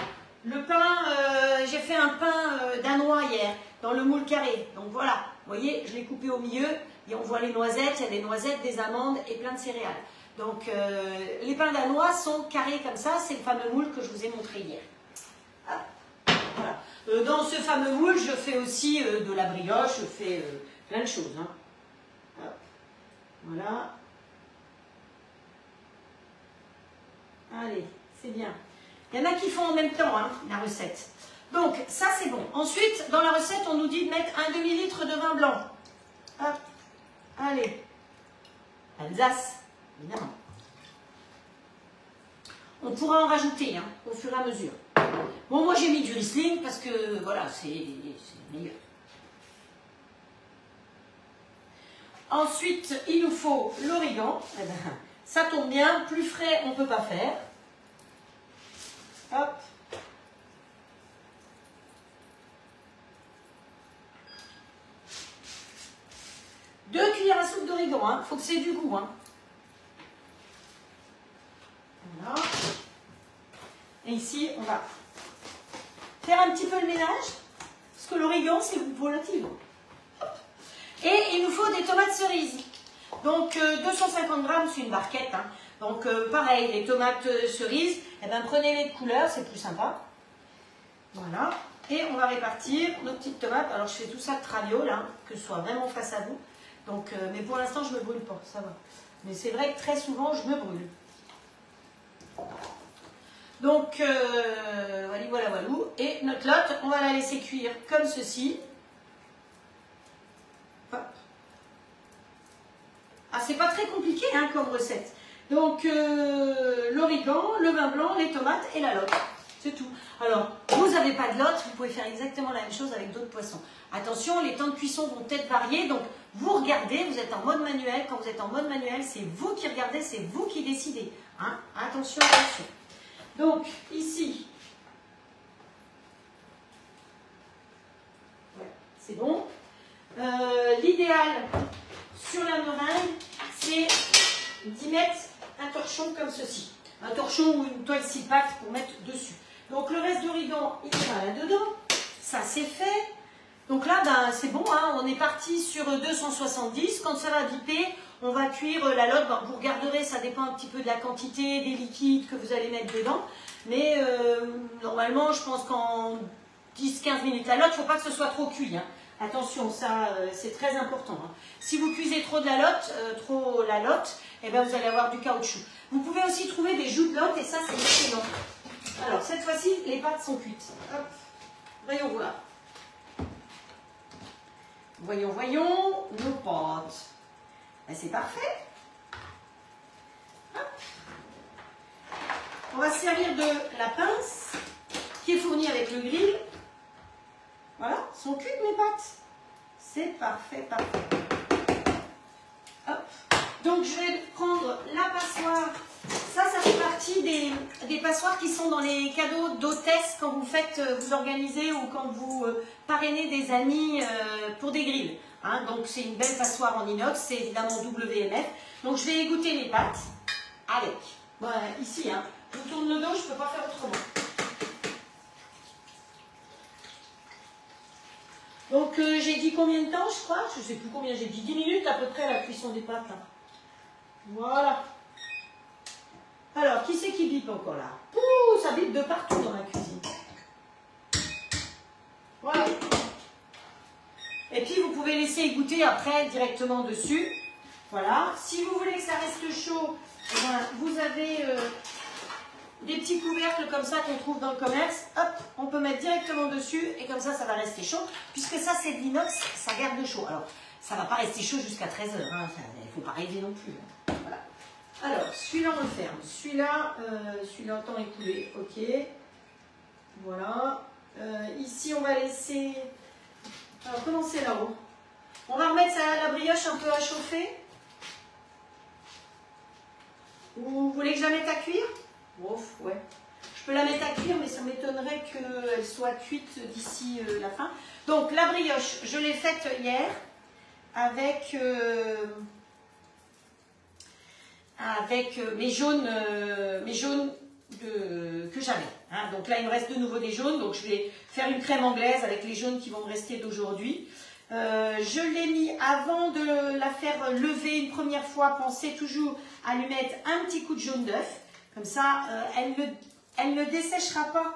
Le pain, j'ai fait un pain danois hier, dans le moule carré. Donc, voilà. Vous voyez, je l'ai coupé au milieu. Et on voit les noisettes. Il y a des noisettes, des amandes et plein de céréales. Donc, les pains danois sont carrés comme ça. C'est le fameux moule que je vous ai montré hier. Ah, voilà. Dans ce fameux moule, je fais aussi de la brioche, je fais plein de choses. Hein. Hop. Voilà. Allez, c'est bien. Il y en a qui font en même temps hein, la recette. Donc, ça c'est bon. Ensuite, dans la recette, on nous dit de mettre un demi-litre de vin blanc. Hop. Allez. Alsace, évidemment. On pourra en rajouter hein, au fur et à mesure. Bon, moi j'ai mis du Riesling parce que voilà, c'est meilleur. Ensuite, il nous faut l'origan. Eh ben, ça tombe bien, plus frais on ne peut pas faire. Hop. Deux cuillères à soupe d'origan, hein. Faut que c'est du goût. Hein. Voilà. Et ici, on va faire un petit peu le ménage, parce que l'origan, c'est goût volatile. Et il nous faut des tomates cerises. Donc, 250 grammes, c'est une barquette. Hein. Donc, pareil, les tomates cerises, eh ben, prenez-les de couleur, c'est plus sympa. Voilà. Et on va répartir nos petites tomates. Alors, je fais tout ça de traviole, hein, que ce soit vraiment face à vous. Donc, mais pour l'instant, je ne me brûle pas, ça va. Mais c'est vrai que très souvent, je me brûle. Donc, voilà, voilà, voilà. Et notre lotte, on va la laisser cuire comme ceci. Hop. Ah, c'est pas très compliqué hein, comme recette. Donc, l'origan, le vin blanc, les tomates et la lotte. C'est tout. Alors, vous n'avez pas de lotte, vous pouvez faire exactement la même chose avec d'autres poissons. Attention, les temps de cuisson vont peut-être varier, donc vous regardez, vous êtes en mode manuel. Quand vous êtes en mode manuel, c'est vous qui regardez, c'est vous qui décidez. Hein? Attention, attention. Donc, ici, ouais, c'est bon. L'idéal sur la meringue, c'est d'y mettre un torchon comme ceci. Un torchon ou une toile silpac pour mettre dessus. Donc le reste d'origan, il va là-dedans. Ça, c'est fait. Donc là, ben, c'est bon, hein, on est parti sur 270. Quand ça va viper, on va cuire la lotte. Ben, vous regarderez, ça dépend un petit peu de la quantité des liquides que vous allez mettre dedans. Mais normalement, je pense qu'en 10-15 minutes, la lotte, il ne faut pas que ce soit trop cuit. Hein. Attention, ça, c'est très important. Hein. Si vous cuisez trop la lotte, eh ben, vous allez avoir du caoutchouc. Vous pouvez aussi trouver des joues de lotte et ça, c'est excellent. Alors, cette fois-ci, les pâtes sont cuites. Hop. Voyons voir. Voyons, voyons, nos pâtes. Ben, c'est parfait. Hop. On va se servir de la pince qui est fournie avec le grill. Voilà, sont cuites mes pâtes. C'est parfait, parfait. Hop. Donc, je vais prendre la passoire. Ça fait partie des passoires qui sont dans les cadeaux d'hôtesse quand vous faites, vous organisez ou quand vous parrainez des amis pour des grilles. Hein, donc, c'est une belle passoire en inox, c'est évidemment WMF. Donc, je vais égoutter les pâtes avec. Bon, ici, hein, je vous tourne le dos, je ne peux pas faire autrement. Donc, j'ai dit combien de temps, je crois? Je ne sais plus combien j'ai dit. 10 minutes à peu près à la cuisson des pâtes. Hein. Voilà. Alors, qui c'est qui bip encore là? Pouh, ça bip de partout dans la cuisine. Voilà. Et puis, vous pouvez laisser égoutter après directement dessus. Voilà. Si vous voulez que ça reste chaud, eh bien, vous avez des petits couvercles comme ça qu'on trouve dans le commerce. Hop, on peut mettre directement dessus et comme ça, ça va rester chaud. Puisque ça, c'est de l'inox, ça garde le chaud. Alors, ça ne va pas rester chaud jusqu'à 13 h. Hein. Il ne faut pas rêver non plus. Hein. Voilà. Alors, celui-là, on le ferme. Celui-là, en temps écoulé. Ok. Voilà. Ici, on va laisser... Alors, comment c'est là-haut? On va remettre la brioche un peu à chauffer. Vous voulez que je la mette à cuire? Ouf, ouais. Je peux la mettre à cuire, mais ça m'étonnerait qu'elle soit cuite d'ici la fin. Donc, la brioche, je l'ai faite hier avec mes jaunes que j'avais. Hein. Donc là, il me reste de nouveau des jaunes. Donc, je vais faire une crème anglaise avec les jaunes qui vont me rester d'aujourd'hui. Je l'ai mis avant de la faire lever une première fois. Pensez toujours à lui mettre un petit coup de jaune d'œuf. Comme ça, elle ne desséchera pas.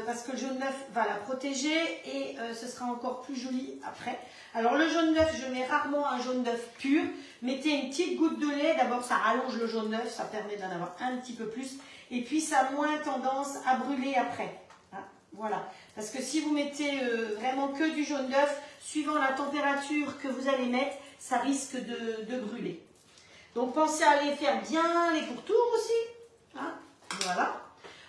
Parce que le jaune d'œuf va la protéger et ce sera encore plus joli après. Alors le jaune d'œuf, je mets rarement un jaune d'œuf pur. Mettez une petite goutte de lait, d'abord ça rallonge le jaune d'œuf, ça permet d'en avoir un petit peu plus. Et puis ça a moins tendance à brûler après. Hein, voilà, parce que si vous mettez vraiment que du jaune d'œuf, suivant la température que vous allez mettre, ça risque de brûler. Donc pensez à aller faire bien les pourtours aussi. Hein, voilà.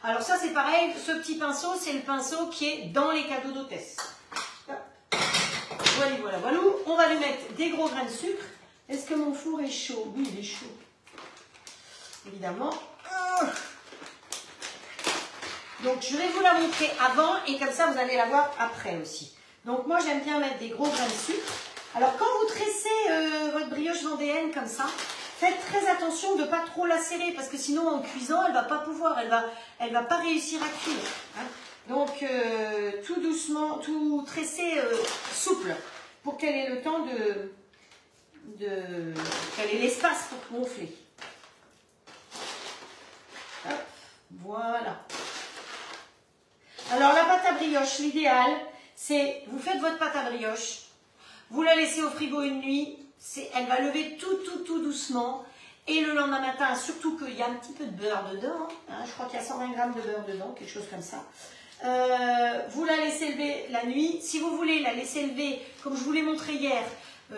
Alors ça c'est pareil, ce petit pinceau, c'est le pinceau qui est dans les cadeaux d'hôtesse. Voilà, voilà, voilà. On va lui mettre des gros grains de sucre. Est-ce que mon four est chaud? Oui, il est chaud. Évidemment. Donc je vais vous la montrer avant et comme ça vous allez la voir après aussi. Donc moi j'aime bien mettre des gros grains de sucre. Alors quand vous tressez votre brioche vendéenne comme ça, faites très attention de ne pas trop la serrer parce que sinon en cuisant, elle ne va pas pouvoir, elle va pas réussir à cuire. Hein. Donc tout doucement, tout tressé souple pour qu'elle ait le temps qu'elle ait l'espace pour gonfler. Hop, voilà. Alors la pâte à brioche, l'idéal, c'est vous faites votre pâte à brioche, vous la laissez au frigo une nuit. Elle va lever tout doucement. Et le lendemain matin, surtout qu'il y a un petit peu de beurre dedans. Hein, je crois qu'il y a 120 g de beurre dedans, quelque chose comme ça. Vous la laissez lever la nuit. Si vous voulez la laisser lever, comme je vous l'ai montré hier,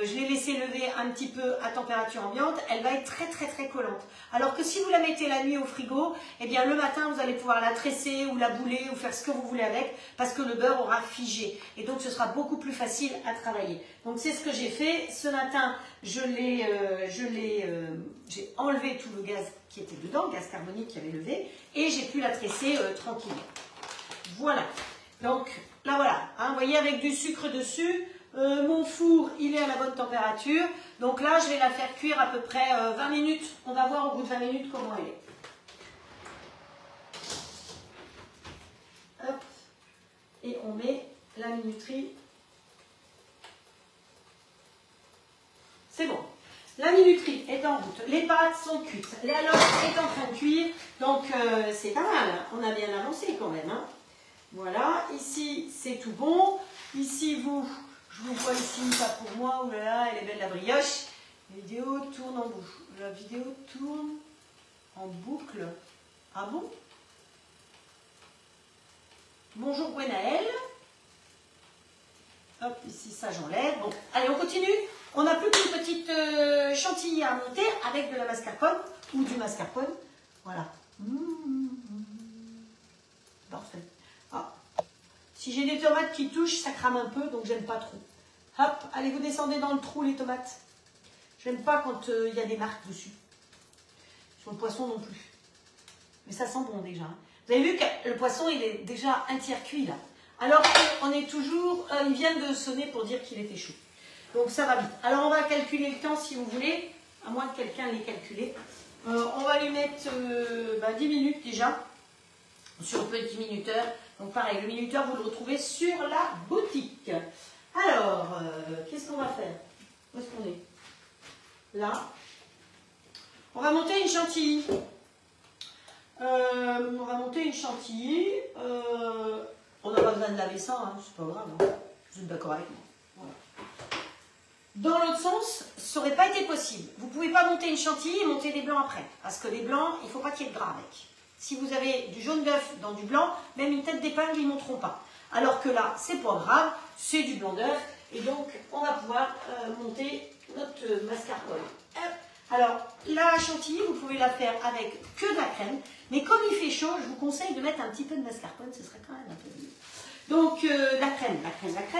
je l'ai laissée lever un petit peu à température ambiante, elle va être très très très collante. Alors que si vous la mettez la nuit au frigo, eh bien le matin vous allez pouvoir la tresser ou la bouler ou faire ce que vous voulez avec parce que le beurre aura figé et donc ce sera beaucoup plus facile à travailler. Donc c'est ce que j'ai fait. Ce matin, j'ai enlevé tout le gaz qui était dedans, le gaz carbonique qui avait levé et j'ai pu la tresser tranquillement. Voilà. Donc là voilà, hein, vous voyez avec du sucre dessus. Mon four, il est à la bonne température. Donc là, je vais la faire cuire à peu près 20 minutes. On va voir au bout de 20 minutes comment elle est. Hop. Et on met la minuterie. C'est bon. La minuterie est en route. Les pâtes sont cuites. La lotte est en train de cuire. Donc, c'est pas mal. On a bien avancé quand même. Hein. Voilà. Ici, c'est tout bon. Ici, je vous vois ici, pas pour moi, oulala, elle est belle la brioche. La vidéo tourne en boucle. La vidéo tourne en boucle. Ah bon? Bonjour Gwenaël. Hop, ici ça j'enlève. Bon, allez, on continue. On n'a plus qu'une petite chantilly à monter avec de la mascarpone ou du mascarpone. Voilà. Parfait. Ah. Si j'ai des tomates qui touchent, ça crame un peu, donc j'aime pas trop. Hop, allez, vous descendez dans le trou les tomates. J'aime pas quand il y a des marques dessus. Sur le poisson non plus. Mais ça sent bon déjà. Hein. Vous avez vu que le poisson, il est déjà un tiers cuit là. Alors qu'on est toujours... ils viennent de sonner pour dire qu'il était chaud. Donc ça va vite. Alors on va calculer le temps si vous voulez. À moins que quelqu'un l'ait calculé. On va lui mettre 10 minutes déjà. Sur le petit minuteur. Donc pareil, le minuteur, vous le retrouvez sur la boutique. Alors, qu'est-ce qu'on va faire? Où est-ce qu'on est? Là. On va monter une chantilly. On va monter une chantilly. On n'a pas besoin de laver ça, hein, c'est pas grave. Hein. Vous êtes d'accord avec moi? Voilà. Dans l'autre sens, ça n'aurait pas été possible. Vous ne pouvez pas monter une chantilly et monter des blancs après. Parce que les blancs, il ne faut pas qu'il y ait de gras avec. Si vous avez du jaune d'œuf dans du blanc, même une tête d'épingle, ils ne monteront pas. Alors que là, c'est pas grave, c'est du blanc d'œuf. Et donc, on va pouvoir monter notre mascarpone. Alors, la chantilly, vous pouvez la faire avec que de la crème. Mais comme il fait chaud, je vous conseille de mettre un petit peu de mascarpone, ce serait quand même un peu mieux. Donc, la crème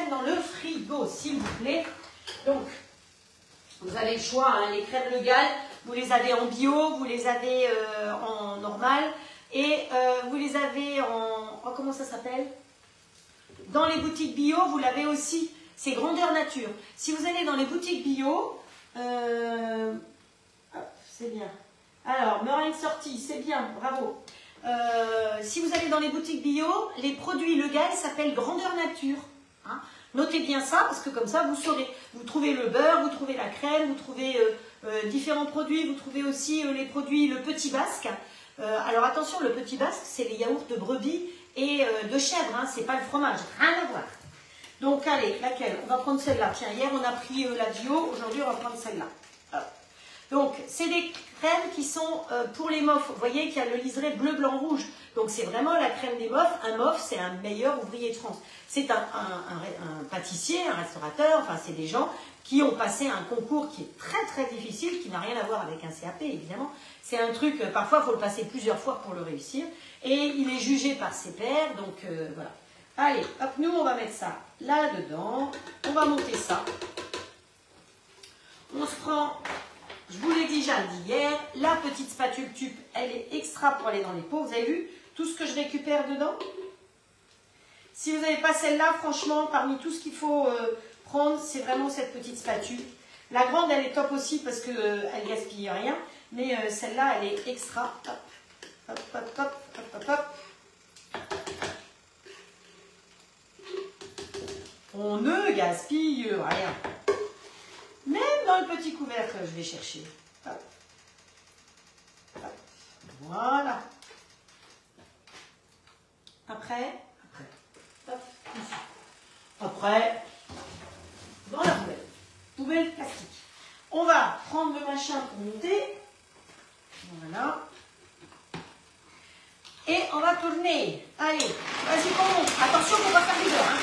dans le frigo, s'il vous plaît. Donc, vous avez le choix, hein, les crèmes Legal, vous les avez en bio, vous les avez en normal. Et vous les avez en... Oh, comment ça s'appelle? Dans les boutiques bio, vous l'avez aussi. C'est grandeur nature. Si vous allez dans les boutiques bio... c'est bien. Alors, meringue sortie, c'est bien, bravo. Si vous allez dans les boutiques bio, les produits Legal s'appellent grandeur nature. Hein. Notez bien ça, parce que comme ça, vous saurez. Vous trouvez le beurre, vous trouvez la crème, vous trouvez différents produits, vous trouvez aussi les produits Le Petit Basque. Alors attention, Le Petit Basque, c'est les yaourts de brebis et de chèvre, hein, c'est pas le fromage, rien à voir. Donc allez, laquelle? On va prendre celle-là. Tiens, hier on a pris la bio, aujourd'hui on va prendre celle-là. Donc c'est des crèmes qui sont pour les mofs. Vous voyez qu'il y a le liseré bleu, blanc, rouge. Donc c'est vraiment la crème des mofs. Un mof, c'est un meilleur ouvrier de France. C'est un pâtissier, un restaurateur, enfin c'est des gens qui ont passé un concours qui est très très difficile, qui n'a rien à voir avec un CAP évidemment. C'est un truc, parfois il faut le passer plusieurs fois pour le réussir. Et il est jugé par ses pairs, donc voilà. Allez, hop, nous on va mettre ça là-dedans. On va monter ça. On se prend, je vous l'ai déjà dit hier, la petite spatule tube, elle est extra pour aller dans les pots. Vous avez vu tout ce que je récupère dedans? Si vous n'avez pas celle-là, franchement, parmi tout ce qu'il faut prendre, c'est vraiment cette petite spatule. La grande, elle est top aussi parce qu'elle ne gaspille rien. Mais celle-là, elle est extra. Hop, hop, hop, hop, hop, hop, hop. On ne gaspille rien. Même dans le petit couvercle, je vais chercher. Hop. Hop. Voilà. Après, hop, ici. Après, dans la poubelle. Poubelle plastique. On va prendre le machin pour monter. Voilà. Et on va tourner. Allez, vas-y, qu'on monte. Attention, on va faire du beurre. Hein.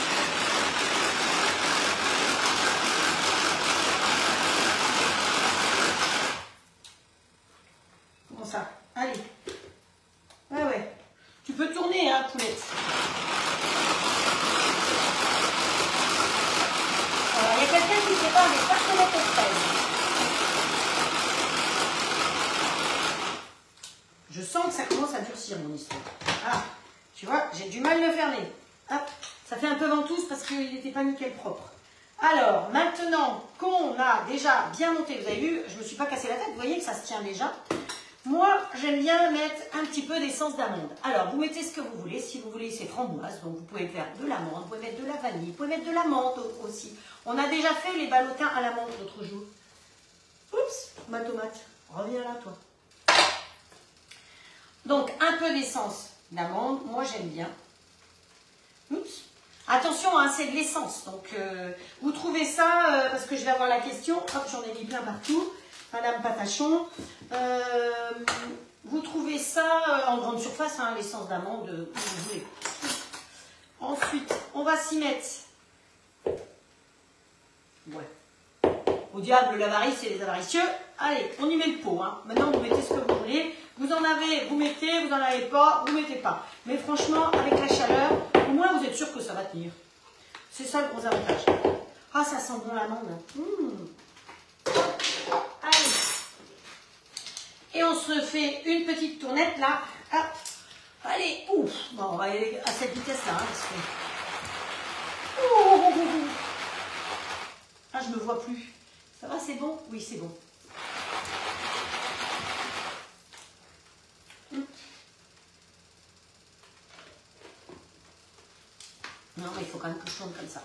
du mal le fermer. Hop, ça fait un peu ventouse parce qu'il n'était pas nickel propre. Alors, maintenant qu'on a déjà bien monté, vous avez vu, je ne me suis pas cassé la tête, vous voyez que ça se tient déjà. Moi, j'aime bien mettre un petit peu d'essence d'amande. Alors, vous mettez ce que vous voulez. Si vous voulez, c'est framboise. Donc, vous pouvez faire de l'amande, vous pouvez mettre de la vanille, vous pouvez mettre de la menthe aussi. On a déjà fait les ballotins à la menthe l'autre jour. Oups, ma tomate. Reviens là, toi. Donc, un peu d'essence d'amande. Moi, j'aime bien. Oups. Attention, hein, c'est de l'essence. Donc, vous trouvez ça, parce que je vais avoir la question. Hop, j'en ai mis plein partout. Madame Patachon, vous trouvez ça en grande surface, hein, l'essence d'amande, où vous voulez. Ensuite, on va s'y mettre. Ouais. Au diable, l'avarice et les avaricieux. Allez, on y met le pot. Hein. Maintenant, vous mettez ce que vous voulez. Vous en avez, vous mettez, vous n'en avez pas, vous mettez pas. Mais franchement, avec la chaleur, au moins vous êtes sûr que ça va tenir. C'est ça le gros avantage. Ah, ça sent bon l'amande. Allez. Et on se fait une petite tournette là. Hop. Allez, ouf. Bon, on va aller à cette vitesse là. Hein, parce que... Ah, je me vois plus. Ça va, c'est bon? Oui, c'est bon. Non, mais il faut quand même que je tourne comme ça.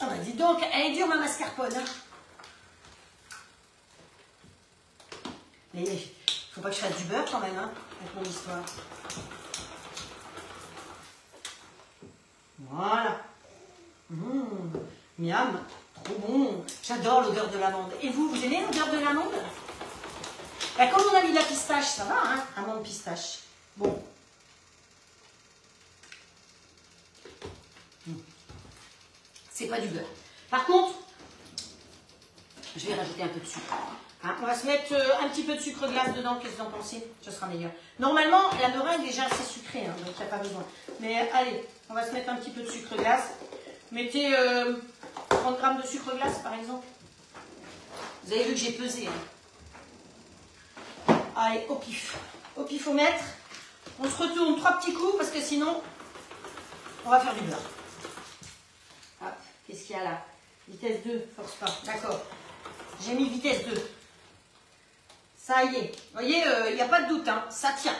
Ah bah dis donc, elle est dure ma mascarpone. Hein. Mais il faut pas que je fasse du beurre quand même, hein, avec mon histoire. Voilà. Miam, trop bon. J'adore l'odeur de l'amande. Et vous, vous aimez l'odeur de l'amande? Bah, comme on a mis de la pistache, ça va, hein, amande pistache. Bon. C'est pas du beurre. Par contre, je vais rajouter un peu de sucre. Hein, on va se mettre un petit peu de sucre glace dedans. Qu'est-ce que vous en pensez? Ce sera meilleur. Normalement, la meringue est déjà assez sucrée, hein, donc il n'y a pas besoin. Mais allez, on va se mettre un petit peu de sucre glace. Mettez 30 grammes de sucre glace, par exemple. Vous avez vu que j'ai pesé. Hein. Allez, au pif. Au pifomètre. On se retourne 3 petits coups parce que sinon, on va faire du beurre. Hop, qu'est-ce qu'il y a là? Vitesse 2, force pas. D'accord. J'ai mis vitesse 2. Ça y est. Vous voyez, il n'y a pas de doute. Hein. Ça tient.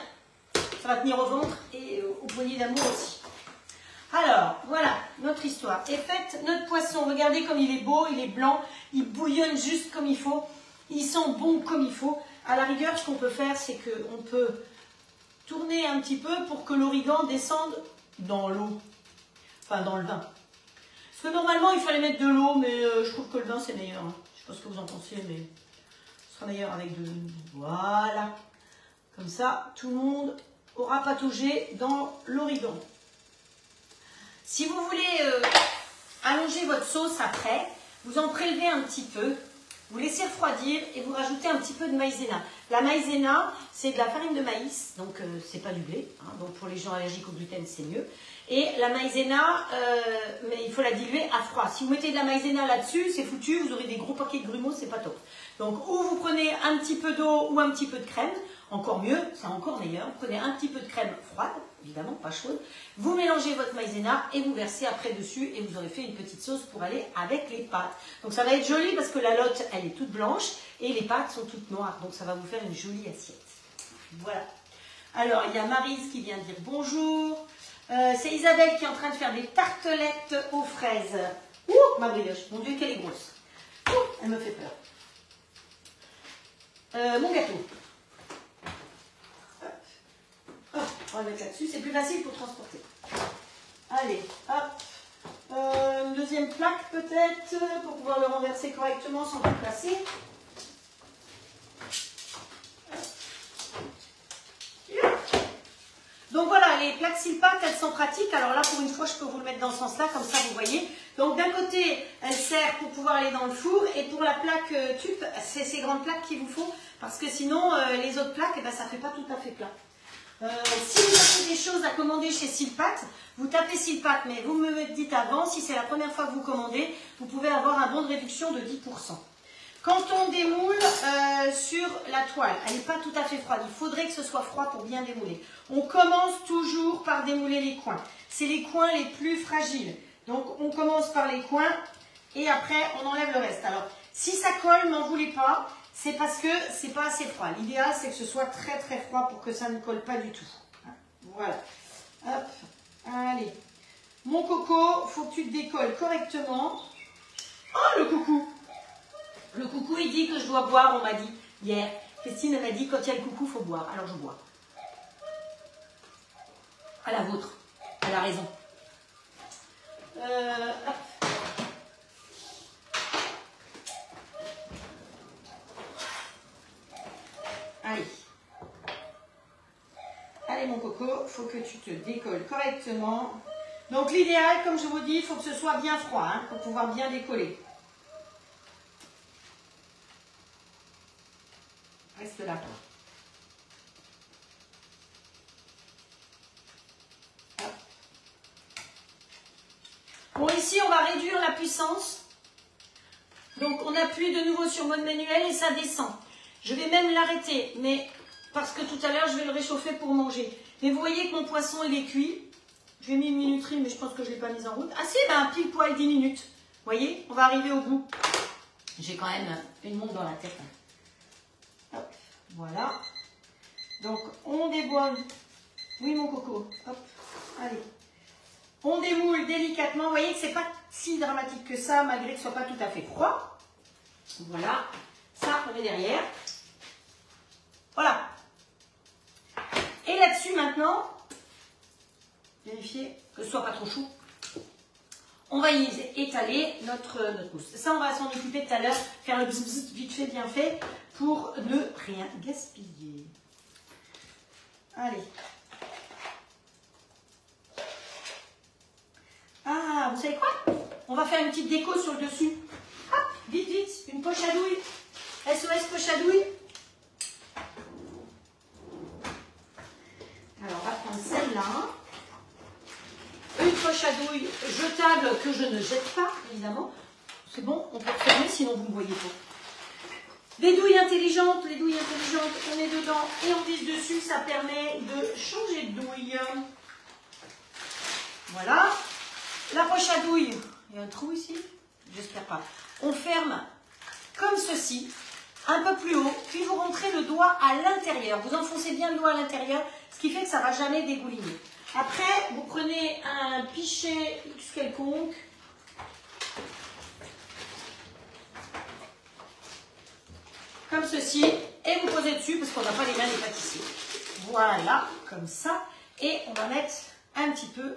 Ça va tenir au ventre et aux poignées d'amour aussi. Alors, voilà, notre histoire est faite. Notre poisson, regardez comme il est beau, il est blanc. Il bouillonne juste comme il faut. Il sent bon comme il faut. À la rigueur, ce qu'on peut faire, c'est qu'on peut tourner un petit peu pour que l'origan descende dans l'eau. Enfin, dans le vin. Parce que normalement, il fallait mettre de l'eau, mais je trouve que le vin, c'est meilleur. Hein. Je ne sais pas ce que vous en pensez, mais ce sera meilleur avec de l'eau. Voilà. Comme ça, tout le monde aura pataugé dans l'origan. Si vous voulez allonger votre sauce après, vous en prélevez un petit peu, vous laissez refroidir et vous rajoutez un petit peu de maïzena. La maïzena, c'est de la farine de maïs, donc c'est pas du blé. Hein, donc pour les gens allergiques au gluten, c'est mieux. Et la maïzena, mais il faut la diluer à froid. Si vous mettez de la maïzena là-dessus, c'est foutu, vous aurez des gros paquets de grumeaux, c'est pas top. Donc ou vous prenez un petit peu d'eau ou un petit peu de crème, encore mieux, c'est encore meilleur. Vous prenez un petit peu de crème froide, évidemment, pas chaude. Vous mélangez votre maïzena et vous versez après dessus et vous aurez fait une petite sauce pour aller avec les pâtes. Donc ça va être joli parce que la lotte, elle est toute blanche et les pâtes sont toutes noires. Donc ça va vous faire une jolie assiette. Voilà. Alors, il y a Maryse qui vient dire bonjour. C'est Isabelle qui est en train de faire des tartelettes aux fraises. Ouh, ma brioche, mon Dieu, qu'elle est grosse. Ouh, elle me fait peur. Mon gâteau. Hop, on va mettre là-dessus, c'est plus facile pour transporter. Allez, hop. Une deuxième plaque peut-être, pour pouvoir le renverser correctement sans tout casser. Donc voilà, les plaques Silpat, elles sont pratiques. Alors là, pour une fois, je peux vous le mettre dans ce sens-là, comme ça, vous voyez. Donc d'un côté, elle sert pour pouvoir aller dans le four. Et pour la plaque tube, c'est ces grandes plaques qu'il vous faut. Parce que sinon, les autres plaques, eh ben, ça ne fait pas tout à fait plat. Si vous avez des choses à commander chez Silpat, vous tapez Silpat, mais vous me dites avant, si c'est la première fois que vous commandez, vous pouvez avoir un bon de réduction de 10%. Quand on démoule sur la toile, elle n'est pas tout à fait froide. Il faudrait que ce soit froid pour bien démouler. On commence toujours par démouler les coins. C'est les coins les plus fragiles. Donc, on commence par les coins et après, on enlève le reste. Alors, si ça colle, n'en voulez pas. C'est parce que c'est pas assez froid. L'idéal, c'est que ce soit très très froid pour que ça ne colle pas du tout. Voilà. Hop. Allez. Mon coco, faut que tu te décolles correctement. Oh, le coucou! Le coucou, il dit que je dois boire, on m'a dit hier. Christine m'a dit, quand il y a le coucou, il faut boire. Alors, je bois. À la vôtre. Elle a raison. Hop. Allez. Allez, mon coco, il faut que tu te décolles correctement. Donc, l'idéal, comme je vous dis, il faut que ce soit bien froid, hein, pour pouvoir bien décoller. Reste là, toi. Hop. Bon, ici, on va réduire la puissance. Donc, on appuie de nouveau sur mode manuel et ça descend. Je vais même l'arrêter, mais parce que tout à l'heure, je vais le réchauffer pour manger. Mais vous voyez que mon poisson, il est cuit. J'ai mis une minuterie, mais je pense que je ne l'ai pas mise en route. Ah si, ben, pile poil 10 minutes. Vous voyez, on va arriver au bout. J'ai quand même une montre dans la tête. Hop, voilà. Donc, on déboule. Oui, mon coco. Hop, allez. On démoule délicatement. Vous voyez que ce n'est pas si dramatique que ça, malgré que ce ne soit pas tout à fait froid. Voilà. Ça, on est derrière. Voilà. Et là-dessus, maintenant, vérifier que ce ne soit pas trop chaud. On va y étaler notre mousse. Ça, on va s'en occuper tout à l'heure, faire le bzz vite fait, bien fait, pour ne rien gaspiller. Allez. Ah, vous savez quoi? On va faire une petite déco sur le dessus. Hop, vite, vite, une poche à douille. SOS poche à douille. Alors, on va prendre celle-là. Une poche à douille jetable que je ne jette pas, évidemment. C'est bon, on peut fermer, sinon vous ne voyez pas. Des douilles intelligentes, les douilles intelligentes, on est dedans et on vise dessus, ça permet de changer de douille. Voilà. La poche à douille, il y a un trou ici? J'espère pas. On ferme comme ceci, un peu plus haut, puis vous rentrez le doigt à l'intérieur. Vous enfoncez bien le doigt à l'intérieur, ce qui fait que ça ne va jamais dégouliner. Après, vous prenez un pichet X quelconque. Comme ceci. Et vous posez dessus, parce qu'on n'a pas les mains des pâtissiers. Voilà, comme ça. Et on va mettre un petit peu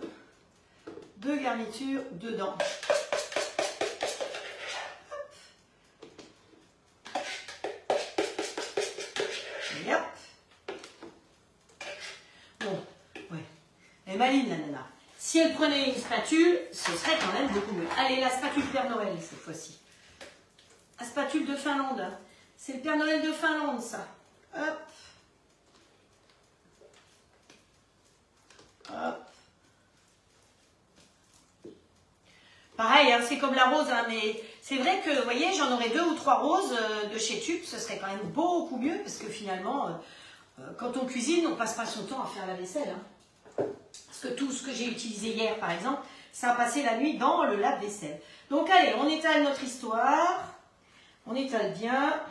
de garniture dedans. Et hop. Bon, ouais. Et Maline, la nana. Si elle prenait une spatule, ce serait quand même beaucoup mieux. Allez, la spatule Père Noël, cette fois-ci. La spatule de Finlande. C'est le Père Noël de Finlande, ça. Hop. Hop. Pareil, hein, c'est comme la rose, hein, mais c'est vrai que, vous voyez, j'en aurais 2 ou 3 roses de chez Tube, ce serait quand même beaucoup mieux, parce que finalement, quand on cuisine, on ne passe pas son temps à faire la vaisselle. Hein. Parce que tout ce que j'ai utilisé hier, par exemple, ça a passé la nuit dans le lave-vaisselle. Donc allez, on étale notre histoire, on étale bien.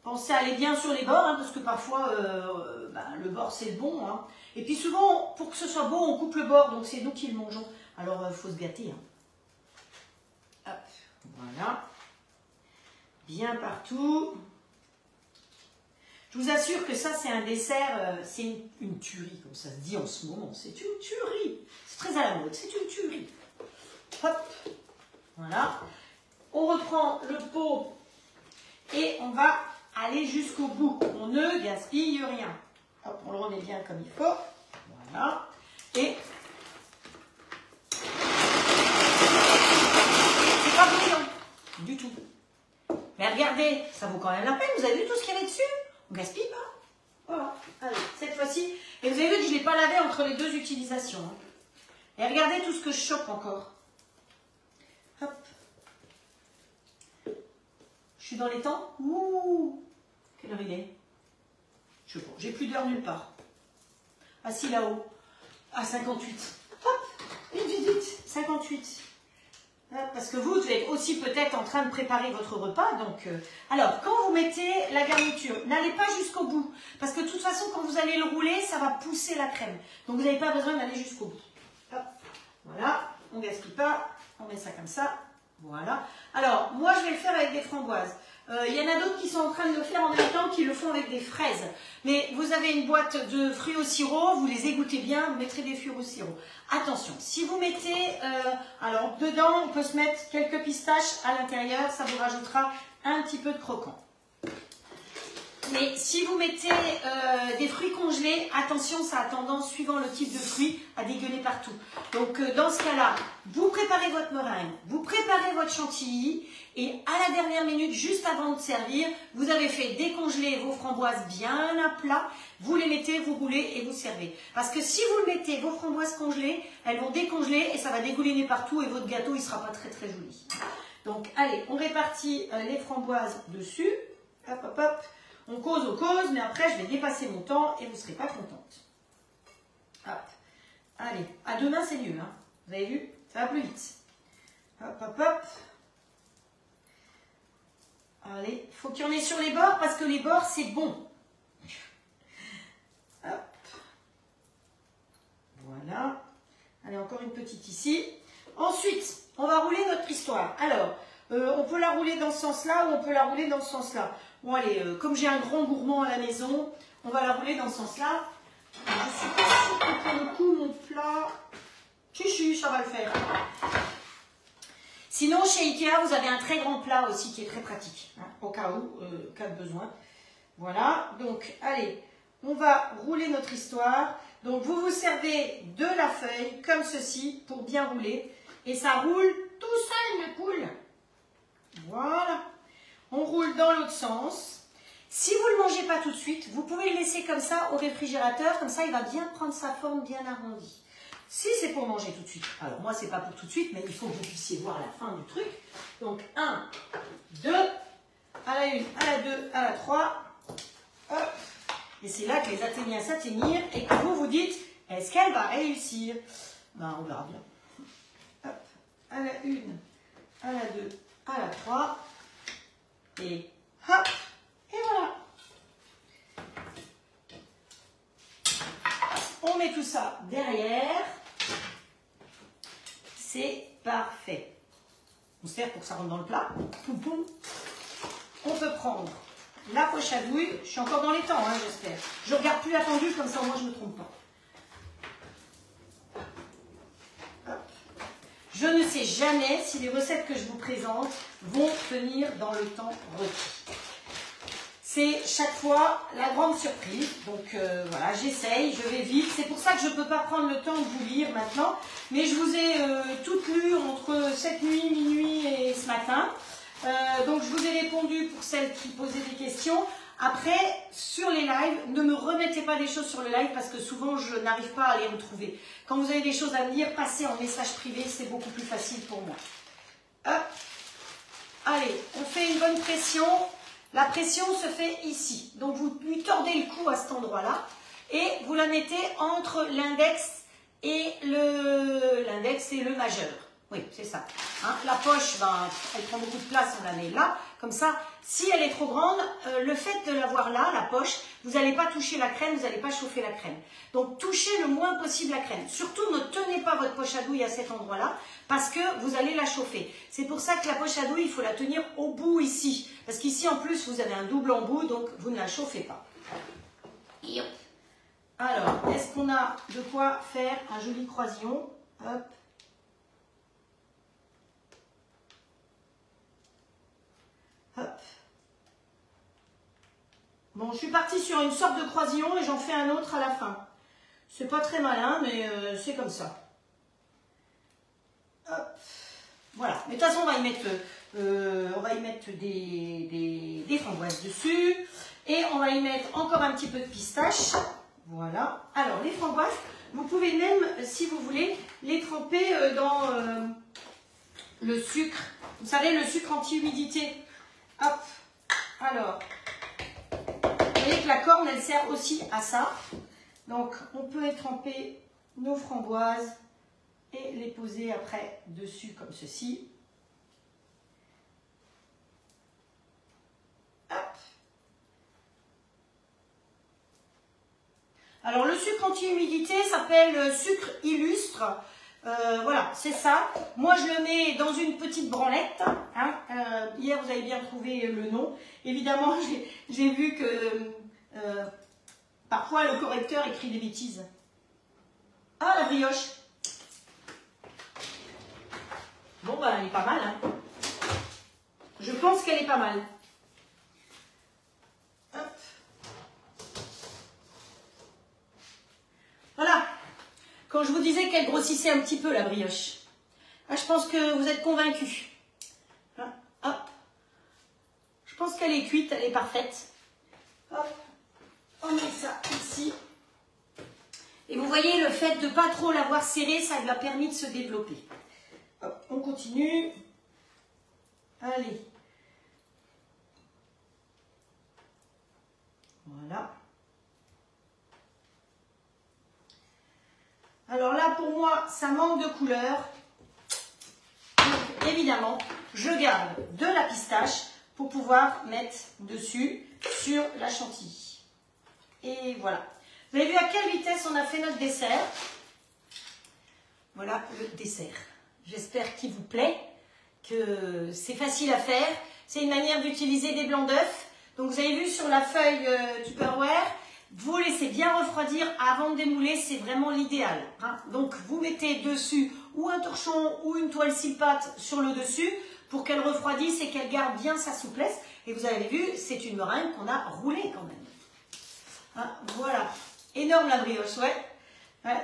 Pensez à aller bien sur les bords, hein, parce que parfois, le bord c'est le bon. Hein. Et puis souvent, pour que ce soit beau, on coupe le bord, donc c'est nous qui le mangeons. Alors, il faut se gâter. Hein. Hop, voilà. Bien partout. Je vous assure que ça, c'est un dessert, c'est une tuerie, comme ça se dit en ce moment. C'est une tuerie. C'est très à la mode, c'est une tuerie. Hop, voilà. On reprend le pot et on va aller jusqu'au bout. On ne gaspille rien. Hop, on le remet bien comme il faut. Voilà. Et c'est pas brillant du tout. Mais regardez, ça vaut quand même la peine. Vous avez vu tout ce qu'il y avait dessus? On gaspille pas. Voilà. Allez, cette fois-ci. Et vous avez vu que je ne l'ai pas lavé entre les 2 utilisations. Et regardez tout ce que je chope encore. Hop. suis dans les temps? Ouh, quelle heure il est? Je sais pas, j'ai plus d'heure nulle part. Assis là-haut, à 58. Hop, vite, 58. Parce que vous êtes aussi peut-être en train de préparer votre repas. Donc, alors, quand vous mettez la garniture, n'allez pas jusqu'au bout. Parce que de toute façon, quand vous allez le rouler, ça va pousser la crème. Donc, vous n'avez pas besoin d'aller jusqu'au bout. Hop, voilà, on ne gaspille pas. On met ça comme ça. Voilà. Alors, moi, je vais le faire avec des framboises. Il y en a d'autres qui sont en train de le faire en même temps, qui le font avec des fraises. Mais vous avez une boîte de fruits au sirop, vous les égouttez bien, vous mettrez des fruits au sirop. Attention, si vous mettez, alors dedans, on peut se mettre quelques pistaches à l'intérieur, ça vous rajoutera un petit peu de croquant. Mais si vous mettez des fruits congelés, attention, ça a tendance, suivant le type de fruit, à dégueuler partout. Donc dans ce cas-là, vous préparez votre meringue, vous préparez votre chantilly, et à la dernière minute, juste avant de servir, vous avez fait décongeler vos framboises bien à plat, vous les mettez, vous roulez et vous servez. Parce que si vous mettez vos framboises congelées, elles vont décongeler et ça va dégouliner partout et votre gâteau, il ne sera pas très très joli. Donc allez, on répartit les framboises dessus, hop hop hop. On cause, mais après, je vais dépasser mon temps et vous ne serez pas contente. Hop. Allez, à deux mains, c'est mieux. Hein. Vous avez vu? Ça va plus vite. Hop, hop, hop. Allez, il faut qu'il y en ait sur les bords parce que les bords, c'est bon. Hop. Voilà. Allez, encore une petite ici. Ensuite, on va rouler notre histoire. Alors, on peut la rouler dans ce sens-là ou on peut la rouler dans ce sens-là. Bon allez, comme j'ai un grand gourmand à la maison, on va la rouler dans ce sens-là. Je ne suis pas sûre que pour le coup, mon plat... Chuchu, ça va le faire. Sinon, chez Ikea, vous avez un très grand plat aussi qui est très pratique, hein, au cas où, cas de besoin. Voilà, donc allez, on va rouler notre histoire. Donc vous vous servez de la feuille, comme ceci, pour bien rouler. Et ça roule tout seul, le coule. Voilà. On roule dans l'autre sens. Si vous ne le mangez pas tout de suite, vous pouvez le laisser comme ça au réfrigérateur, comme ça il va bien prendre sa forme bien arrondie. Si c'est pour manger tout de suite, alors moi c'est pas pour tout de suite, mais il faut que vous puissiez voir la fin du truc. Donc 1, 2, à la 1, à la 2, à la 3, hop. Et c'est là que les Athéniens s'atteignirent et que vous vous dites, est-ce qu'elle va réussir? Ben on verra bien. Hop, à la 1, à la 2, à la 3. Et hop, et voilà. On met tout ça derrière. C'est parfait. On sert pour que ça rentre dans le plat. Poum, poum. On peut prendre la poche à douille. Je suis encore dans les temps, hein, j'espère. Je ne regarde plus la pendule, comme ça, moi, je ne me trompe pas. Hop. Je ne sais jamais si les recettes que je vous présente vont tenir dans le temps requis. C'est chaque fois la grande surprise. Donc voilà, j'essaye, je vais vite. C'est pour ça que je ne peux pas prendre le temps de vous lire maintenant. Mais je vous ai toutes lues entre cette nuit, minuit et ce matin. Donc je vous ai répondu pour celles qui posaient des questions. Après, sur les lives, ne me remettez pas des choses sur le live parce que souvent je n'arrive pas à les retrouver. Quand vous avez des choses à me dire, passez en message privé, c'est beaucoup plus facile pour moi. Hop. Allez, on fait une bonne pression. La pression se fait ici. Donc vous lui tordez le cou à cet endroit-là et vous la mettez entre l'index et le majeur. Oui, c'est ça. Hein, la poche, ben, elle prend beaucoup de place, on la met là. Comme ça, si elle est trop grande, le fait de l'avoir là, la poche, vous n'allez pas toucher la crème, vous n'allez pas chauffer la crème. Donc, touchez le moins possible la crème. Surtout, ne tenez pas votre poche à douille à cet endroit-là, parce que vous allez la chauffer. C'est pour ça que la poche à douille, il faut la tenir au bout ici. Parce qu'ici, en plus, vous avez un double embout, donc vous ne la chauffez pas. Alors, est-ce qu'on a de quoi faire un joli croisillon? Hop. Hop. Bon, je suis partie sur une sorte de croisillon et j'en fais un autre à la fin. C'est pas très malin, mais c'est comme ça. Hop. Voilà. Mais de toute façon, on va y mettre des framboises dessus. Et on va y mettre encore un petit peu de pistache. Voilà. Alors, les framboises, vous pouvez même, si vous voulez, les tremper dans le sucre. Vous savez, le sucre anti-humidité. Hop. Alors, vous voyez que la corne, elle sert aussi à ça. Donc, on peut étremper nos framboises et les poser après dessus comme ceci. Hop. Alors, le sucre anti-humidité s'appelle sucre illustre. Voilà, c'est ça. Moi, je le mets dans une petite branlette. Hein. Hier, vous avez bien trouvé le nom. Évidemment, j'ai vu que parfois le correcteur écrit des bêtises. Ah, la brioche. Bon, ben, elle est pas mal. Hein. Je pense qu'elle est pas mal. Hop. Voilà. Quand je vous disais qu'elle grossissait un petit peu, la brioche. Ah, je pense que vous êtes convaincus. Hein, hop. Je pense qu'elle est cuite, elle est parfaite. Hop. On met ça ici. Et vous voyez, le fait de ne pas trop l'avoir serrée, ça lui a permis de se développer. Hop, on continue. Allez. Voilà. Alors là, pour moi, ça manque de couleur. Donc, évidemment, je garde de la pistache pour pouvoir mettre dessus sur la chantilly. Et voilà. Vous avez vu à quelle vitesse on a fait notre dessert? Voilà le dessert. J'espère qu'il vous plaît, que c'est facile à faire. C'est une manière d'utiliser des blancs d'œufs. Donc vous avez vu sur la feuille Tupperware, vous laissez bien refroidir avant de démouler, c'est vraiment l'idéal. Hein. Donc vous mettez dessus ou un torchon ou une toile six-pattes sur le dessus pour qu'elle refroidisse et qu'elle garde bien sa souplesse. Et vous avez vu, c'est une meringue qu'on a roulée quand même. Hein, voilà. Énorme la brioche, ouais.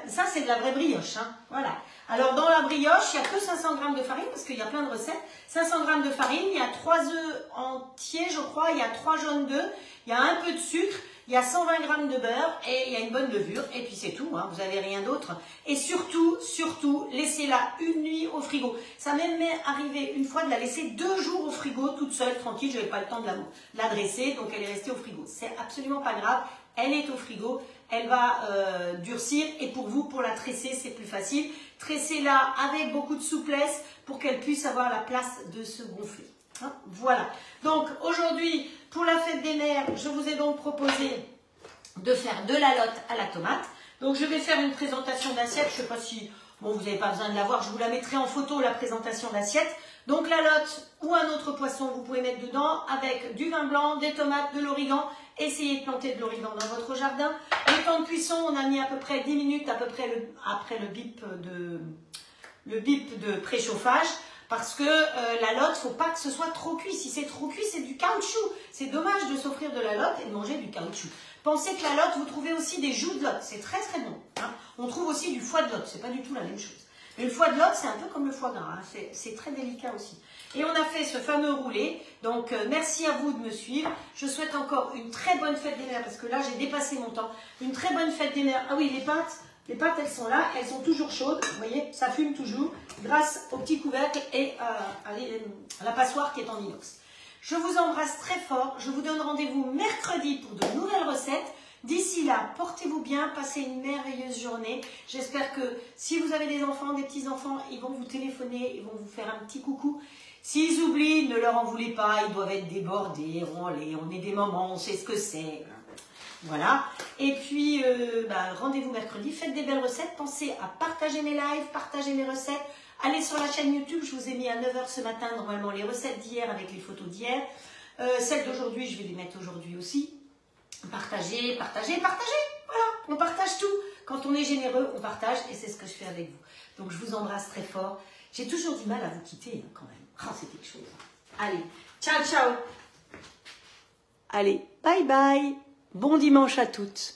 Ça, c'est de la vraie brioche. Hein. Voilà. Alors, dans la brioche, il n'y a que 500 g de farine, parce qu'il y a plein de recettes. 500 g de farine, il y a 3 œufs entiers, je crois, il y a 3 jaunes d'œufs, il y a un peu de sucre, il y a 120 g de beurre, et il y a une bonne levure, et puis c'est tout, hein, vous n'avez rien d'autre. Et surtout, laissez-la une nuit au frigo. Ça m'est même arrivé une fois de la laisser 2 jours au frigo, toute seule, tranquille, je n'avais pas le temps de la dresser, donc elle est restée au frigo. C'est absolument pas grave, elle est au frigo. Elle va durcir et pour vous, pour la tresser, c'est plus facile. Tressez-la avec beaucoup de souplesse pour qu'elle puisse avoir la place de se gonfler. Hein, voilà. Donc aujourd'hui, pour la fête des mères, je vous ai donc proposé de faire de la lotte à la tomate. Donc je vais faire une présentation d'assiette. Je ne sais pas si, bon, vous n'avez pas besoin de la voir, je vous la mettrai en photo, la présentation d'assiette. Donc la lotte ou un autre poisson, vous pouvez mettre dedans avec du vin blanc, des tomates, de l'origan. Essayez de planter de l'origan dans votre jardin. Le temps de cuisson, on a mis à peu près 10 minutes après le bip de préchauffage. Parce que la lotte, il ne faut pas que ce soit trop cuit. Si c'est trop cuit, c'est du caoutchouc. C'est dommage de s'offrir de la lotte et de manger du caoutchouc. Pensez que la lotte, vous trouvez aussi des joues de lotte. C'est très très bon. Hein. On trouve aussi du foie de lotte. C'est pas du tout la même chose. Mais le foie de lotte, c'est un peu comme le foie gras. Hein. C'est très délicat aussi. Et on a fait ce fameux roulé. Donc, merci à vous de me suivre. Je souhaite encore une très bonne fête des mères parce que là, j'ai dépassé mon temps. Une très bonne fête des mères. Ah oui, les pâtes, elles sont là. Elles sont toujours chaudes. Vous voyez, ça fume toujours grâce au petit couvercle et à la passoire qui est en inox. Je vous embrasse très fort. Je vous donne rendez-vous mercredi pour de nouvelles recettes. D'ici là, portez-vous bien, passez une merveilleuse journée. J'espère que si vous avez des enfants, des petits-enfants, ils vont vous téléphoner, ils vont vous faire un petit coucou. S'ils oublient, ne leur en voulez pas, ils doivent être débordés. On est des mamans, on sait ce que c'est. Voilà. Et puis, rendez-vous mercredi, faites des belles recettes. Pensez à partager mes lives, partager mes recettes. Allez sur la chaîne YouTube, je vous ai mis à 9 h ce matin, normalement, les recettes d'hier avec les photos d'hier. Celles d'aujourd'hui, je vais les mettre aujourd'hui aussi. Partagez, partagez, partagez. Voilà, on partage tout. Quand on est généreux, on partage et c'est ce que je fais avec vous. Donc, je vous embrasse très fort. J'ai toujours du mal à vous quitter hein, quand même. Ah, c'est quelque chose. Allez, ciao, ciao. Allez, bye bye. Bon dimanche à toutes.